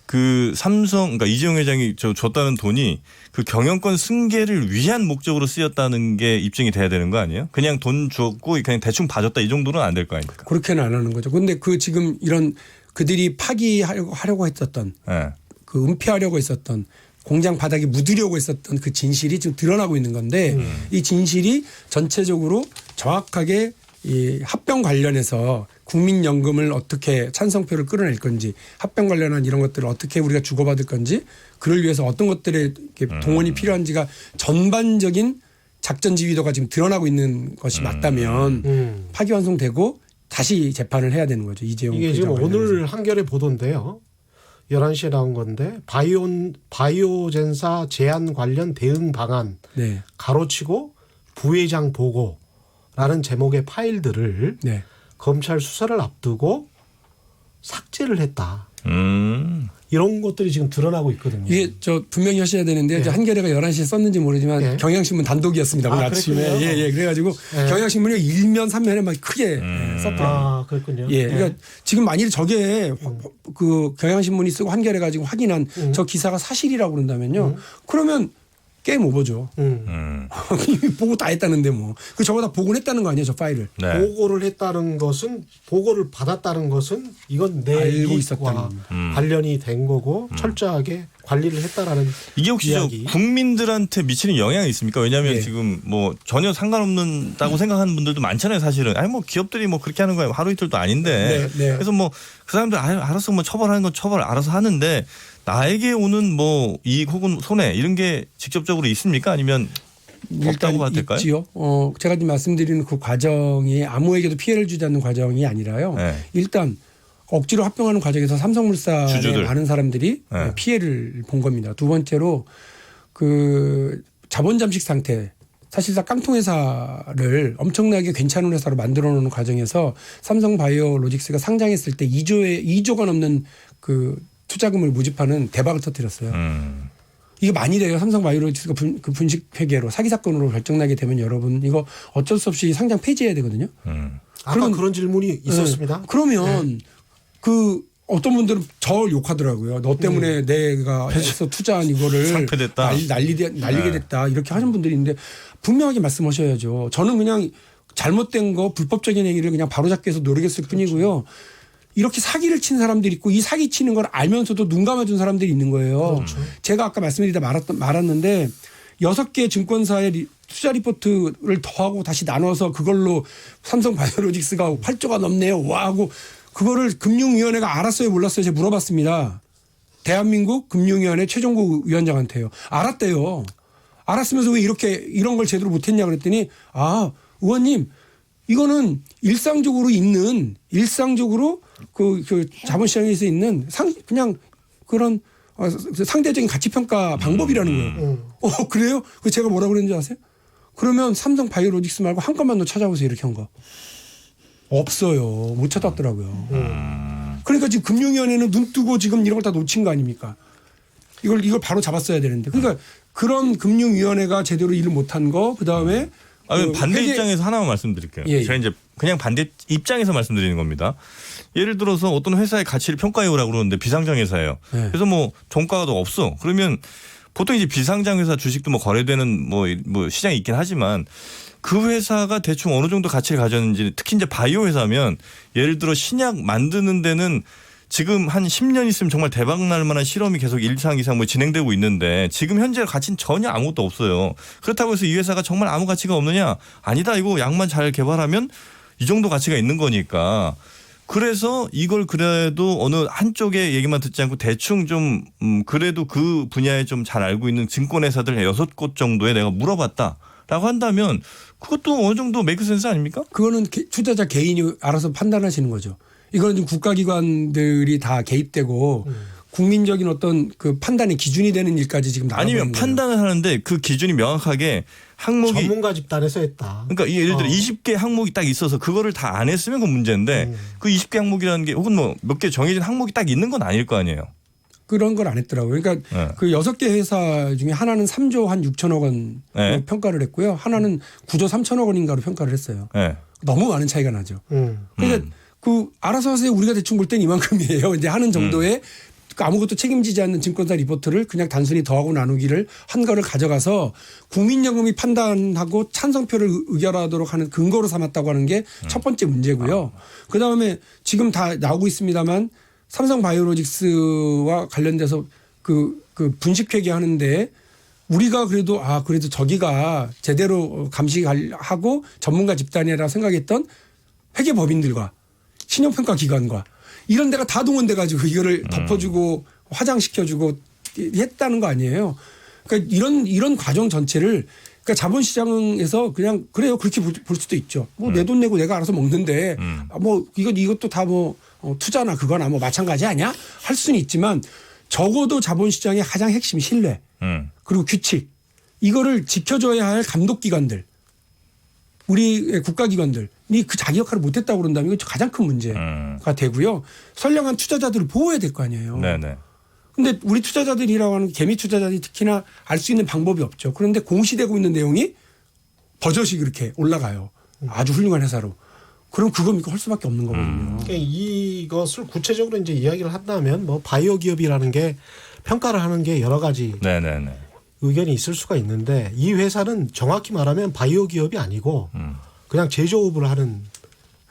그 삼성, 그러니까 이재용 회장이 줬다는 돈이 그 경영권 승계를 위한 목적으로 쓰였다는 게 입증이 돼야 되는 거 아니에요? 그냥 돈 줬고 그냥 대충 봐줬다 이 정도는 안 될 거 아닙니까? 그렇게는 안 하는 거죠. 그런데 지금 이런 그들이 파기하려고 했었던 네. 그 은폐하려고 했었던 공장 바닥에 묻으려고 했었던 그 진실이 지금 드러나고 있는 건데 이 진실이 전체적으로 정확하게 이 합병 관련해서 국민연금을 어떻게 찬성표를 끌어낼 건지 합병 관련한 이런 것들을 어떻게 우리가 주고받을 건지 그를 위해서 어떤 것들의 동원이 필요한지가 전반적인 작전 지휘도가 지금 드러나고 있는 것이 맞다면 파기환송되고 다시 재판을 해야 되는 거죠. 이재용 이게 지금 부회장 관련해서. 오늘 한겨레 보도인데요. 11시에 나온 건데 바이오젠사 제한 관련 대응 방안 네. 가로치고 부회장 보고라는 제목의 파일들을 네. 검찰 수사를 앞두고 삭제를 했다. 이런 것들이 지금 드러나고 있거든요. 이게 저 분명히 하셔야 되는데 이제 한겨레가 11시에 썼는지 모르지만 예. 경향신문 단독이었습니다. 오늘 아침에. 그랬군요. 예. 그래가지고 예. 경향신문이 1면 3면에 막 크게 썼더라고요. 아, 그렇군요. 예. 그러니까 지금 만일 저게 그 경향신문이 쓰고 한겨레가 지금 확인한 저 기사가 사실이라고 그런다면요. 그러면 게임 오버죠. 이미 보고 다 했다는데 뭐. 그 저거 다 보고는 했다는 거 아니에요, 저 파일을. 네. 보고를 했다는 것은 보고를 받았다는 것은 이건 내 알고 이익과 있었다는 관련이 된 거고 철저하게 관리를 했다라는 이게 혹시 저 이야기. 국민들한테 미치는 영향이 있습니까? 왜냐하면 예. 지금 뭐 전혀 상관없는다고 생각하는 분들도 많잖아요, 사실은. 아니 뭐 기업들이 뭐 그렇게 하는 거예요. 하루 이틀도 아닌데. 네. 그래서 뭐 그 사람들 알아서 뭐 처벌하는 건 처벌 알아서 하는데 나에게 오는 뭐 이익 혹은 손해 이런 게 직접적으로 있습니까? 아니면 없다고 봐도 될까요? 있지요. 제가 지금 말씀드리는 그 과정이 아무에게도 피해를 주지 않는 과정이 아니라요. 네. 일단 억지로 합병하는 과정에서 삼성물산의 주주들. 많은 사람들이 네. 피해를 본 겁니다. 두 번째로 그 자본 잠식 상태. 사실상 깡통회사를 엄청나게 괜찮은 회사로 만들어 놓는 과정에서 삼성바이오로직스가 상장했을 때 2조가 넘는 그 투자금을 모집하는 대박을 터뜨렸어요. 이게 만일에요 삼성바이오로직스가 그 분식회계로 사기 사건으로 결정나게 되면 여러분 이거 어쩔 수 없이 상장 폐지해야 되거든요. 아까 그러면- 그런 질문이 있었습니다. 네. 그러면 그 어떤 분들은 저를 욕하더라고요. 너 때문에 내가 해서 투자한 이거를 상폐됐다. 날리게 네. 됐다. 이렇게 하는 분들이 있는데 분명하게 말씀하셔야죠. 저는 그냥 잘못된 거 불법적인 행위를 그냥 바로잡기 위해서 노력했을 뿐이고요. 이렇게 사기를 친 사람들이 있고 이 사기 치는 걸 알면서도 눈 감아준 사람들이 있는 거예요. 제가 아까 말씀드리다 말았는데 6개 증권사의 투자 리포트를 더하고 다시 나눠서 그걸로 삼성바이오로직스가 8조가 넘네요. 와 하고 그거를 금융위원회가 알았어요 몰랐어요 제가 물어봤습니다. 대한민국 금융위원회 최종국 위원장한테요. 알았대요. 알았으면서 왜 이런 걸 제대로 못했냐 그랬더니 의원님 이거는 일상적으로 그 자본시장에서 있는 그냥 그런 상대적인 가치평가 방법이라는 거예요. 그래요? 그 제가 뭐라고 그랬는지 아세요? 그러면 삼성바이오로직스 말고 한 건만 더 찾아보세요 이렇게 한 거. 없어요. 못 찾았더라고요. 그러니까 지금 금융위원회는 눈 뜨고 지금 이런 걸 다 놓친 거 아닙니까? 이걸 바로 잡았어야 되는데. 그러니까 그런 금융위원회가 제대로 일을 못한 거, 그 다음에 반대 입장에서 하나만 말씀드릴게요. 예. 제가 이제 그냥 반대 입장에서 말씀드리는 겁니다. 예를 들어서 어떤 회사의 가치를 평가해오라고 그러는데 비상장 회사예요. 네. 그래서 뭐 종가가 없어. 그러면 보통 이제 비상장 회사 주식도 뭐 거래되는 뭐 시장이 있긴 하지만 그 회사가 대충 어느 정도 가치를 가졌는지 특히 이제 바이오 회사면 예를 들어 신약 만드는 데는 지금 한 10년 있으면 정말 대박 날 만한 실험이 계속 1상 이상 뭐 진행되고 있는데 지금 현재 가치는 전혀 아무것도 없어요. 그렇다고 해서 이 회사가 정말 아무 가치가 없느냐? 아니다. 이거 약만 잘 개발하면 이 정도 가치가 있는 거니까. 그래서 이걸 그래도 어느 한쪽의 얘기만 듣지 않고 대충 좀 그래도 그 분야에 좀 잘 알고 있는 증권회사들 6곳 정도에 내가 물어봤다라고 한다면 그것도 어느 정도 메이크 센스 아닙니까? 그거는 투자자 개인이 알아서 판단하시는 거죠. 이거는 지금 국가기관들이 다 개입되고 국민적인 어떤 그 판단의 기준이 되는 일까지 지금 나가고 아니면 있는 거예요. 판단을 하는데 그 기준이 명확하게 항목이 전문가 집단에서 했다. 그러니까 예를 들어 20개 항목이 딱 있어서 그거를 다 안 했으면 그건 문제인데 그 20개 항목이라는 게 혹은 뭐 몇 개 정해진 항목이 딱 있는 건 아닐 거 아니에요. 그런 걸 안 했더라고요. 그러니까 네. 그 6개 회사 중에 하나는 3조 한 6천억 원으로 네. 평가를 했고요. 하나는 9조 3천억 원인가로 평가를 했어요. 네. 너무 많은 차이가 나죠. 그러니까 그 알아서 하세요. 우리가 대충 볼 땐 이만큼이에요. 이제 하는 정도의 아무것도 책임지지 않는 증권사 리포트를 그냥 단순히 더하고 나누기를 한 거를 가져가서 국민연금이 판단하고 찬성표를 의결하도록 하는 근거로 삼았다고 하는 게 첫 번째 문제고요. 그다음에 지금 다 나오고 있습니다만 삼성바이오로직스와 관련돼서 그 분식회계 하는데 우리가 그래도 그래도 저기가 제대로 감시하고 전문가 집단이라 생각했던 회계법인들과 신용평가 기관과 이런 데가 다 동원돼 가지고 이거를 덮어주고 화장시켜주고 했다는 거 아니에요. 그러니까 이런 과정 전체를 그러니까 자본시장에서 그냥 그래요 그렇게 볼 수도 있죠. 뭐 내 돈 내고 내가 알아서 먹는데 뭐 이것도 다 뭐 투자나 그거나 뭐 마찬가지 아니야? 할 수는 있지만 적어도 자본시장의 가장 핵심 신뢰 그리고 규칙 이거를 지켜줘야 할 감독기관들 우리 국가기관들이 그 자기 역할을 못했다고 그런다면 이거 가장 큰 문제가 되고요. 선량한 투자자들을 보호해야 될 거 아니에요. 네네. 근데 우리 투자자들이라고 하는 개미 투자자들이 특히나 알 수 있는 방법이 없죠. 그런데 공시되고 있는 내용이 버젓이 그렇게 올라가요. 아주 훌륭한 회사로. 그럼 그거 믿고 할 수밖에 없는 거거든요. 그러니까 이것을 구체적으로 이제 이야기를 한다면 뭐 바이오 기업이라는 게 평가를 하는 게 여러 가지 네네네. 의견이 있을 수가 있는데 이 회사는 정확히 말하면 바이오 기업이 아니고 그냥 제조업을 하는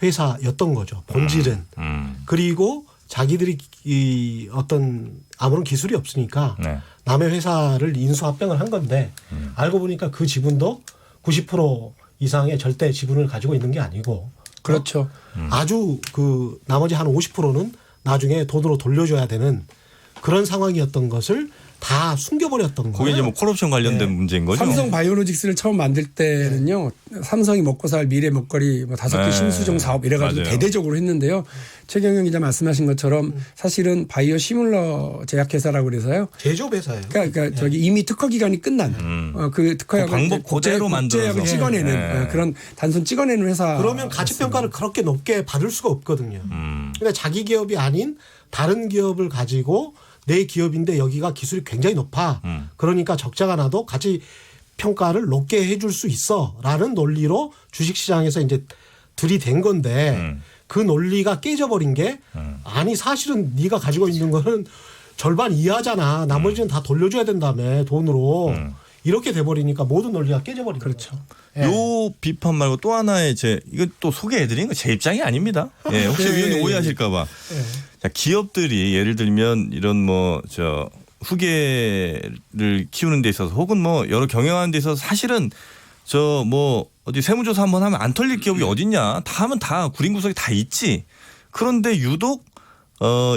회사였던 거죠. 본질은. 그리고 자기들이 이 어떤 아무런 기술이 없으니까 네. 남의 회사를 인수합병을 한 건데 알고 보니까 그 지분도 90% 이상의 절대 지분을 가지고 있는 게 아니고 그렇죠. 아주 그 나머지 한 50%는 나중에 돈으로 돌려줘야 되는 그런 상황이었던 것을 다 숨겨버렸던 거예요. 그게 이제 뭐 콜옵션 관련된 문제인 거죠. 삼성 바이오로직스를 처음 만들 때는요. 삼성이 먹고 살 미래 먹거리 뭐 5개 네. 신수종 사업 이래가지고 맞아요. 대대적으로 했는데요. 최경영 기자 말씀하신 것처럼 사실은 바이오 시뮬러 제약회사라고 그래서요. 제조업 회사예요. 그러니까 저기 이미 특허 기간이 끝난 그 특허약을 그 방법 그대로 국제약을 만들어서. 찍어내는 네. 그런 단순 찍어내는 회사. 그러면 가치 평가를 그렇게 높게 받을 수가 없거든요. 근데 자기 기업이 아닌 다른 기업을 가지고 내 기업인데 여기가 기술이 굉장히 높아. 그러니까 적자가 나도 가치 평가를 높게 해줄 수 있어라는 논리로 주식시장에서 이제 들이댄 건데 그 논리가 깨져버린 게 아니 사실은 네가 가지고 있는 거는 절반 이하잖아. 나머지는 다 돌려줘야 된다며 돈으로. 이렇게 돼버리니까 모든 논리가 깨져버린 거죠. 그렇죠. 예. 요 비판 말고 또 하나의 이건 또 소개해드리는 거 제 입장이 아닙니다. 예, 혹시 네. 위원님 오해하실까봐. 자, 기업들이 예를 들면 이런 후계를 키우는 데 있어서 혹은 뭐 여러 경영하는 데 있어서 사실은 어디 세무조사 한번 하면 안 털릴 기업이 어딨냐. 다 하면 다 구린 구석이 다 있지. 그런데 유독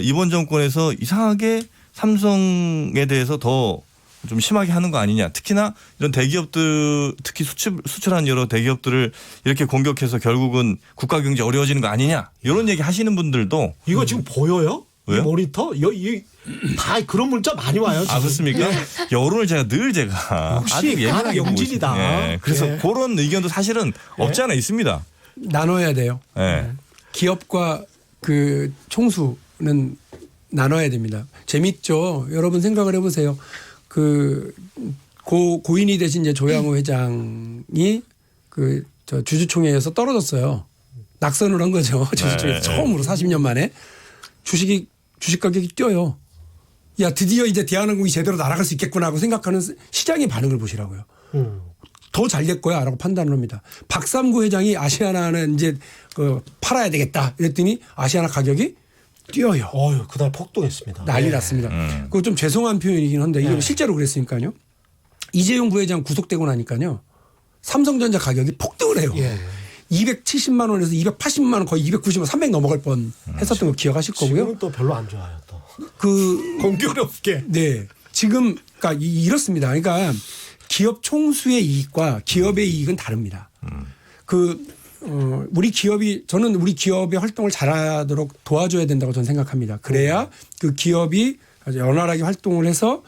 이번 정권에서 이상하게 삼성에 대해서 더 좀 심하게 하는 거 아니냐. 특히나 이런 대기업들 특히 수출한 여러 대기업들을 이렇게 공격해서 결국은 국가 경제 어려워지는 거 아니냐. 이런 얘기 하시는 분들도 이거 지금 보여요? 왜요? 이 모니터? 다 그런 문자 많이 와요. 지금. 아 그렇습니까? 여론을 제가 역시 아주 예민하게 보고 영진이다. 있습니다. 예, 그래서 예. 그런 의견도 사실은 없지 않아 있습니다. 나눠야 돼요. 예. 기업과 그 총수는 나눠야 됩니다. 재밌죠. 여러분 생각을 해보세요. 고인이 되신 이제 조양호 회장이 저 주주총회에서 떨어졌어요. 낙선을 한 거죠. 주주총회 네. 처음으로 40년 만에 주식 가격이 뛰어요. 야 드디어 이제 대한항공이 제대로 날아갈 수 있겠구나 하고 생각하는 시장의 반응을 보시라고요. 더 잘 될 거야라고 판단을 합니다. 박삼구 회장이 아시아나는 이제 팔아야 되겠다 이랬더니 아시아나 가격이 뛰어요. 그날 폭등했습니다. 난리 네. 났습니다. 그거 좀 죄송한 표현이긴 한데 이게 네. 실제로 그랬으니까요. 이재용 부회장 구속되고 나니까요. 삼성전자 가격이 폭등을 해요. 예. 270만 원에서 280만 원 거의 290만 300 넘어갈 뻔 했었던 거 기억하실 거고요. 지금은 또 별로 안 좋아요. 또 공교롭게. 네. 지금 그러니까 이렇습니다. 그러니까 기업 총수의 이익과 기업의 이익은 다릅니다. 저는 우리 기업의 활동을 잘하도록 도와줘야 된다고 저는 생각합니다. 그래야 그 기업이 아주 원활하게 활동을 해서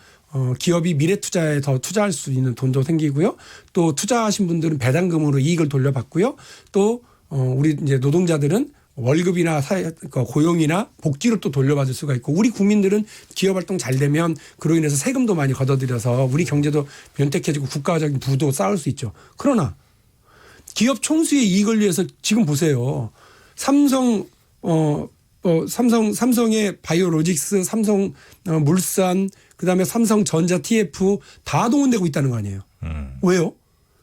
기업이 미래 투자에 더 투자할 수 있는 돈도 생기고요. 또 투자하신 분들은 배당금으로 이익을 돌려받고요. 또 우리 이제 노동자들은 월급이나 고용이나 복지로 또 돌려받을 수가 있고 우리 국민들은 기업 활동 잘 되면 그로 인해서 세금도 많이 걷어들여서 우리 경제도 변택해지고 국가적인 부도 쌓을 수 있죠. 그러나 기업 총수의 이익을 위해서 지금 보세요. 삼성의 바이오로직스, 삼성 물산, 그다음에 삼성전자 TF 다 동원되고 있다는 거 아니에요. 왜요?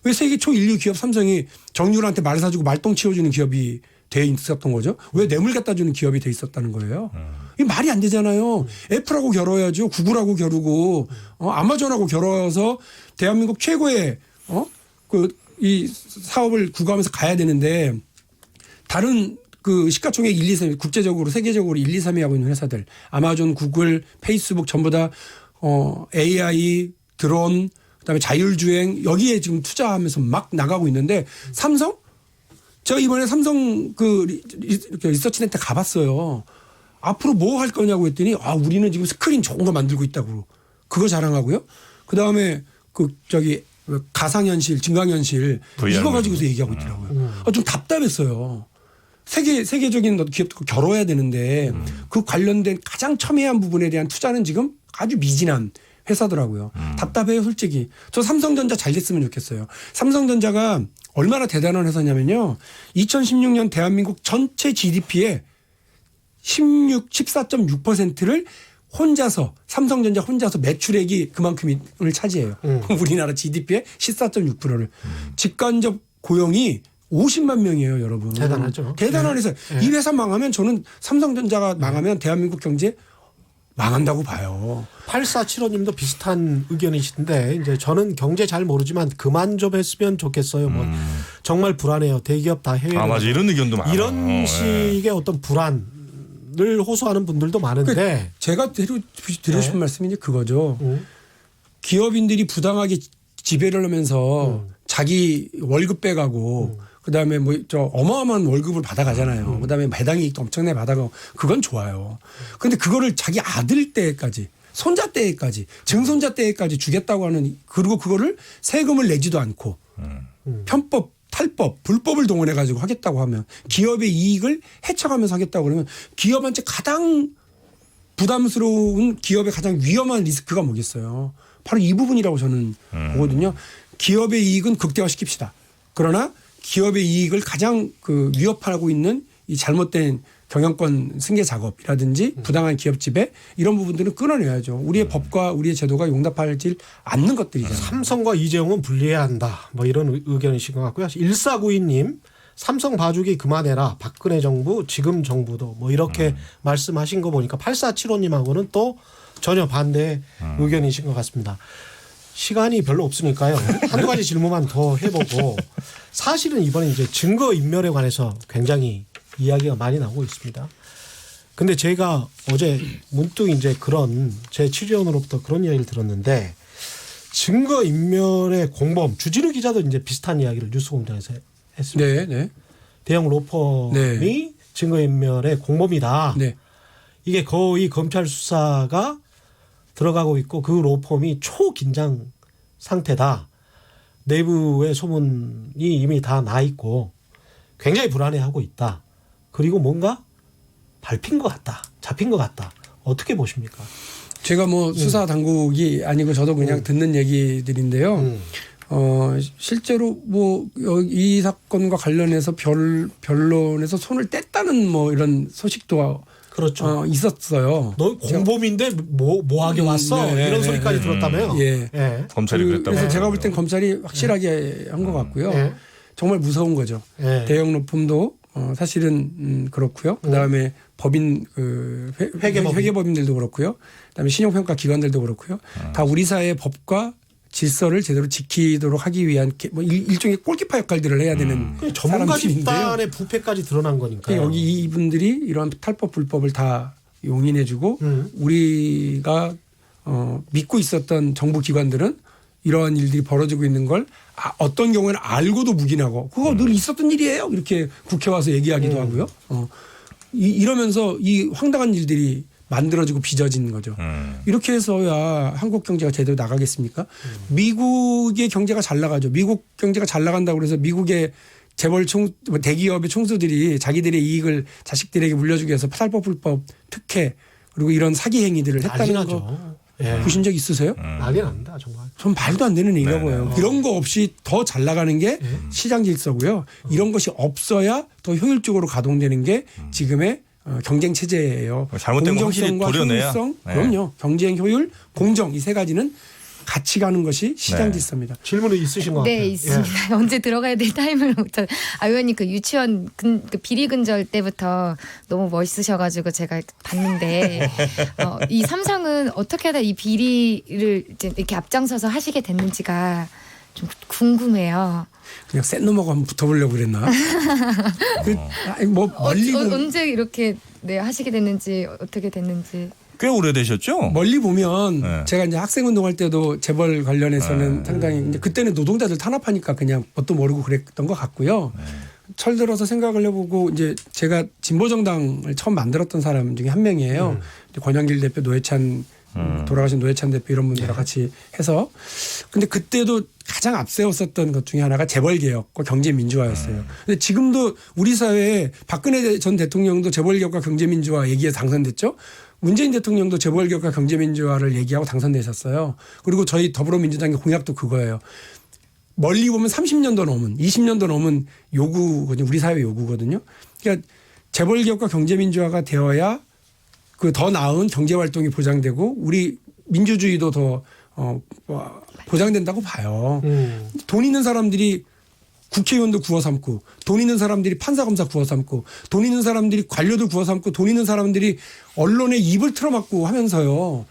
왜 세계 초일류 기업 삼성이 정유라한테 말 사주고 말똥 치워주는 기업이 돼 있었던 거죠? 왜 뇌물 갖다 주는 기업이 돼 있었다는 거예요? 이게 말이 안 되잖아요. 애플하고 겨뤄야죠. 구글하고 겨루고 아마존하고 겨뤄서 대한민국 최고의 이 사업을 구가하면서 가야 되는데 다른 시가총액 1, 2, 3 국제적으로 세계적으로 1, 2, 3위 하고 있는 회사들 아마존, 구글, 페이스북 전부 다 AI, 드론, 그다음에 자율주행 여기에 지금 투자하면서 막 나가고 있는데 삼성? 제가 이번에 삼성 리서치센터 가봤어요. 앞으로 뭐 할 거냐고 했더니 우리는 지금 스크린 좋은 거 만들고 있다고 그거 자랑하고요. 그다음에 가상현실, 증강현실 이거 가지고서 얘기하고 있더라고요. 좀 답답했어요. 세계적인 기업도 겨뤄야 되는데 그 관련된 가장 첨예한 부분에 대한 투자는 지금 아주 미진한 회사더라고요. 답답해요, 솔직히. 저 삼성전자 잘 됐으면 좋겠어요. 삼성전자가 얼마나 대단한 회사냐면요. 2016년 대한민국 전체 GDP의 14.6%를 혼자서 삼성전자 혼자서 매출액이 그만큼을 차지해요. 우리나라 GDP의 14.6%를. 직간접 고용이 50만 명이에요, 여러분. 대단하죠. 대단한 회사. 이 회사 망하면 저는 삼성전자가 망하면 대한민국 경제 망한다고 봐요. 8475님도 비슷한 의견이신데 이제 저는 경제 잘 모르지만 그만 좀 했으면 좋겠어요. 뭐 정말 불안해요. 대기업 다 해외. 아 맞아 이런 의견도 많아요. 이런 식의 어떤 불안을 호소하는 분들도 많은데 제가 드리고 싶은 말씀이 이제 그거죠. 기업인들이 부당하게 지배를 하면서 자기 월급 빼가고 그다음에 뭐 저 어마어마한 월급을 받아가잖아요. 그다음에 배당 이익도 엄청나게 받아가고 그건 좋아요. 그런데 그거를 자기 아들 때까지 손자 때까지 증손자 때까지 주겠다고 하는 그리고 그거를 세금을 내지도 않고 편법 탈법 불법을 동원해 가지고 하겠다고 하면 기업의 이익을 해쳐가면서 하겠다고 그러면 기업한테 가장 부담스러운 기업의 가장 위험한 리스크가 뭐겠어요. 바로 이 부분이라고 저는 보거든요. 기업의 이익은 극대화시킵시다. 그러나 기업의 이익을 가장 그 위협하고 있는 이 잘못된 경영권 승계 작업이라든지 부당한 기업 지배 이런 부분들은 끊어내야죠. 우리의 법과 우리의 제도가 용납하지 않는 것들이잖아요. 삼성과 이재용은 분리해야 한다. 뭐 이런 의견이신 것 같고요. 1492님 삼성 봐주기 그만해라. 박근혜 정부 지금 정부도 뭐 이렇게 말씀하신 거 보니까 8475님하고는 또 전혀 반대 의견이신 것 같습니다. 시간이 별로 없으니까요. 한두 가지 질문만 더 해보고 사실은 이번에 이제 증거인멸에 관해서 굉장히 이야기가 많이 나오고 있습니다. 근데 제가 어제 문득 이제 그런 제 취재원으로부터 그런 이야기를 들었는데 증거인멸의 공범 주진우 기자도 이제 비슷한 이야기를 뉴스공장에서 했습니다. 네, 네. 대형 로펌이 네. 증거인멸의 공범이다. 네. 이게 거의 검찰 수사가 들어가고 있고 그 로펌이 초긴장 상태다. 내부의 소문이 이미 다 나 있고 굉장히 불안해하고 있다. 그리고 뭔가 밟힌 것 같다. 잡힌 것 같다. 어떻게 보십니까? 제가 뭐 수사 당국이 아니고 저도 그냥 듣는 얘기들인데요. 실제로 뭐 이 사건과 관련해서 변론에서 손을 뗐다는 뭐 이런 소식도 그렇죠. 있었어요. 너 공범인데 뭐 하게 왔어? 네, 이런 네, 소리까지 네. 들었다며요. 예. 예. 검찰이 그랬다고. 그래서 제가 하더라고요. 볼 땐 검찰이 확실하게 한 것 같고요. 예. 정말 무서운 거죠. 예. 대형 로펌도 사실은 그렇고요. 그다음에 법인 그 회계법인들도 그렇고요. 그다음에 신용평가 기관들도 그렇고요. 다 우리 사회의 법과 질서를 제대로 지키도록 하기 위한 뭐 일종의 골키퍼 역할들을 해야 되는 전문가 사람들인데요. 집단의 부패까지 드러난 거니까. 여기 이분들이 이러한 탈법 불법을 다 용인해주고 우리가 믿고 있었던 정부 기관들은 이러한 일들이 벌어지고 있는 걸 어떤 경우에는 알고도 묵인하고 그거 늘 있었던 일이에요. 이렇게 국회 와서 얘기하기도 하고요. 이러면서 이 황당한 일들이 만들어지고 빚어지는 거죠. 이렇게 해서야 한국 경제가 제대로 나가겠습니까? 미국의 경제가 잘 나가죠. 미국 경제가 잘 나간다고 그래서 미국의 재벌 대기업의 총수들이 자기들의 이익을 자식들에게 물려주기 위해서 탈법 불법 특혜 그리고 이런 사기 행위들을 했다는 거 난리나죠. 예. 보신 적 있으세요? 난리 납니다 정말. 전 말도 안 되는 얘기라고 해요. 이런 거 없이 더 잘 나가는 게 시장 질서고요. 이런 것이 없어야 더 효율적으로 가동되는 게 지금의 경쟁 체제예요. 잘못된 거 확실히 공정성과 도려내야. 효율성, 네. 그럼요. 경쟁, 효율, 공정 이 세 가지는 같이 가는 것이 시장 네. 질서입니다. 질문이 있으신 것 같아요. 네, 있습니다. 언제 들어가야 될 타임을 못 찾. 의원님 그 유치원 그 비리 근절 때부터 너무 멋있으셔가지고 제가 봤는데 이 삼성은 어떻게 하다 이 비리를 이제 이렇게 앞장서서 하시게 됐는지가 좀 궁금해요. 그냥 센 놈하고 한번 붙어보려고 그랬나? 뭐 멀리 보면, 언제 이렇게 하시게 됐는지 어떻게 됐는지. 꽤 오래되셨죠? 멀리 보면 네. 제가 이제 학생 운동할 때도 재벌 관련해서는 상당히 이제 그때는 노동자들 탄압하니까 그냥 뭣도 모르고 그랬던 것 같고요. 철들어서 생각을 해보고 이제 제가 진보정당을 처음 만들었던 사람 중에 한 명이에요. 이제 권영길 대표, 노회찬 돌아가신 노회찬 대표 이런 분들과 같이 해서 근데 그때도 가장 앞세웠었던 것 중에 하나가 재벌개혁과 경제민주화였어요. 근데 지금도 우리 사회에 박근혜 전 대통령도 재벌개혁과 경제민주화 얘기에 당선됐죠. 문재인 대통령도 재벌개혁과 경제민주화를 얘기하고 당선되셨어요. 그리고 저희 더불어민주당의 공약도 그거예요. 멀리 보면 30년도 넘은 20년도 넘은 요구거든요. 우리 사회 요구거든요. 그러니까 재벌개혁과 경제민주화가 되어야 그 더 나은 경제활동이 보장되고 우리 민주주의도 더 보장된다고 봐요. 돈 있는 사람들이 국회의원도 구워 삼고 돈 있는 사람들이 판사검사 구워 삼고 돈 있는 사람들이 관료도 구워 삼고 돈 있는 사람들이 언론에 입을 틀어막고 하면서요.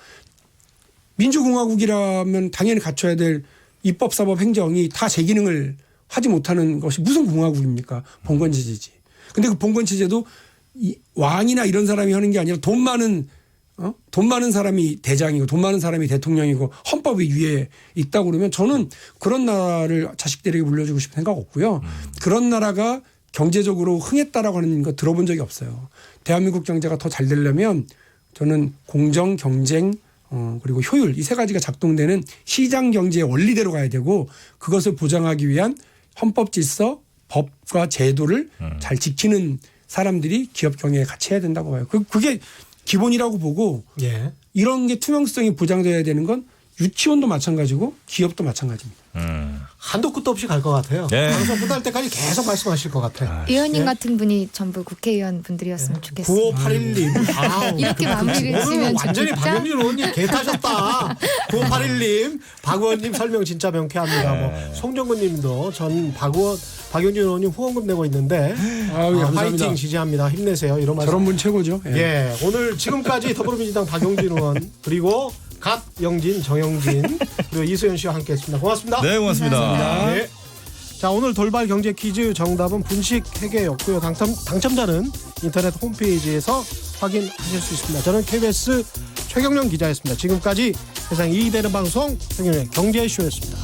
민주공화국이라면 당연히 갖춰야 될 입법, 사법, 행정이 다 제 기능을 하지 못하는 것이 무슨 공화국입니까? 봉건체제지. 근데 그 봉건체제도 왕이나 이런 사람이 하는 게 아니라 돈 많은 사람이 대장이고 돈 많은 사람이 대통령이고 헌법이 위에 있다고 그러면 저는 그런 나라를 자식들에게 물려주고 싶은 생각 없고요. 그런 나라가 경제적으로 흥했다라고 하는 거 들어본 적이 없어요. 대한민국 경제가 더 잘 되려면 저는 공정, 경쟁 그리고 효율 이 세 가지가 작동되는 시장 경제의 원리대로 가야 되고 그것을 보장하기 위한 헌법 질서, 법과 제도를 잘 지키는 사람들이 기업 경영에 같이 해야 된다고 봐요. 그게 기본이라고 보고 예. 이런 게 투명성이 보장돼야 되는 건 유치원도 마찬가지고 기업도 마찬가지입니다. 한도 끝도 없이 갈 것 같아요. 예. 방송 끝날 때까지 계속 말씀하실 것 같아요. 의원님 예. 같은 분이 전부 국회의원 분들이었으면 좋겠어요. 9581님. 이렇게 마무리를 오늘 지면 완전히 좋겠다. 박영진 의원님 개 타셨다. 9581님, 박 의원님 설명 진짜 명쾌합니다. 뭐 송정근님도 전 박영진 의원님 후원금 내고 있는데 감사합니다. 화이팅 지지합니다. 힘내세요. 이런 말씀. 저런 분 최고죠. 예. 예, 오늘 지금까지 더불어민주당 박영진 의원 그리고 갓영진, 정영진 그리고 이수연 씨와 함께했습니다. 고맙습니다. 네, 고맙습니다. 네. 자, 오늘 돌발 경제 퀴즈 정답은 분식 회계였고요. 당첨자는 인터넷 홈페이지에서 확인하실 수 있습니다. 저는 KBS 최경영 기자였습니다. 지금까지 세상 이익이 되는 방송 최경영의 경제쇼였습니다.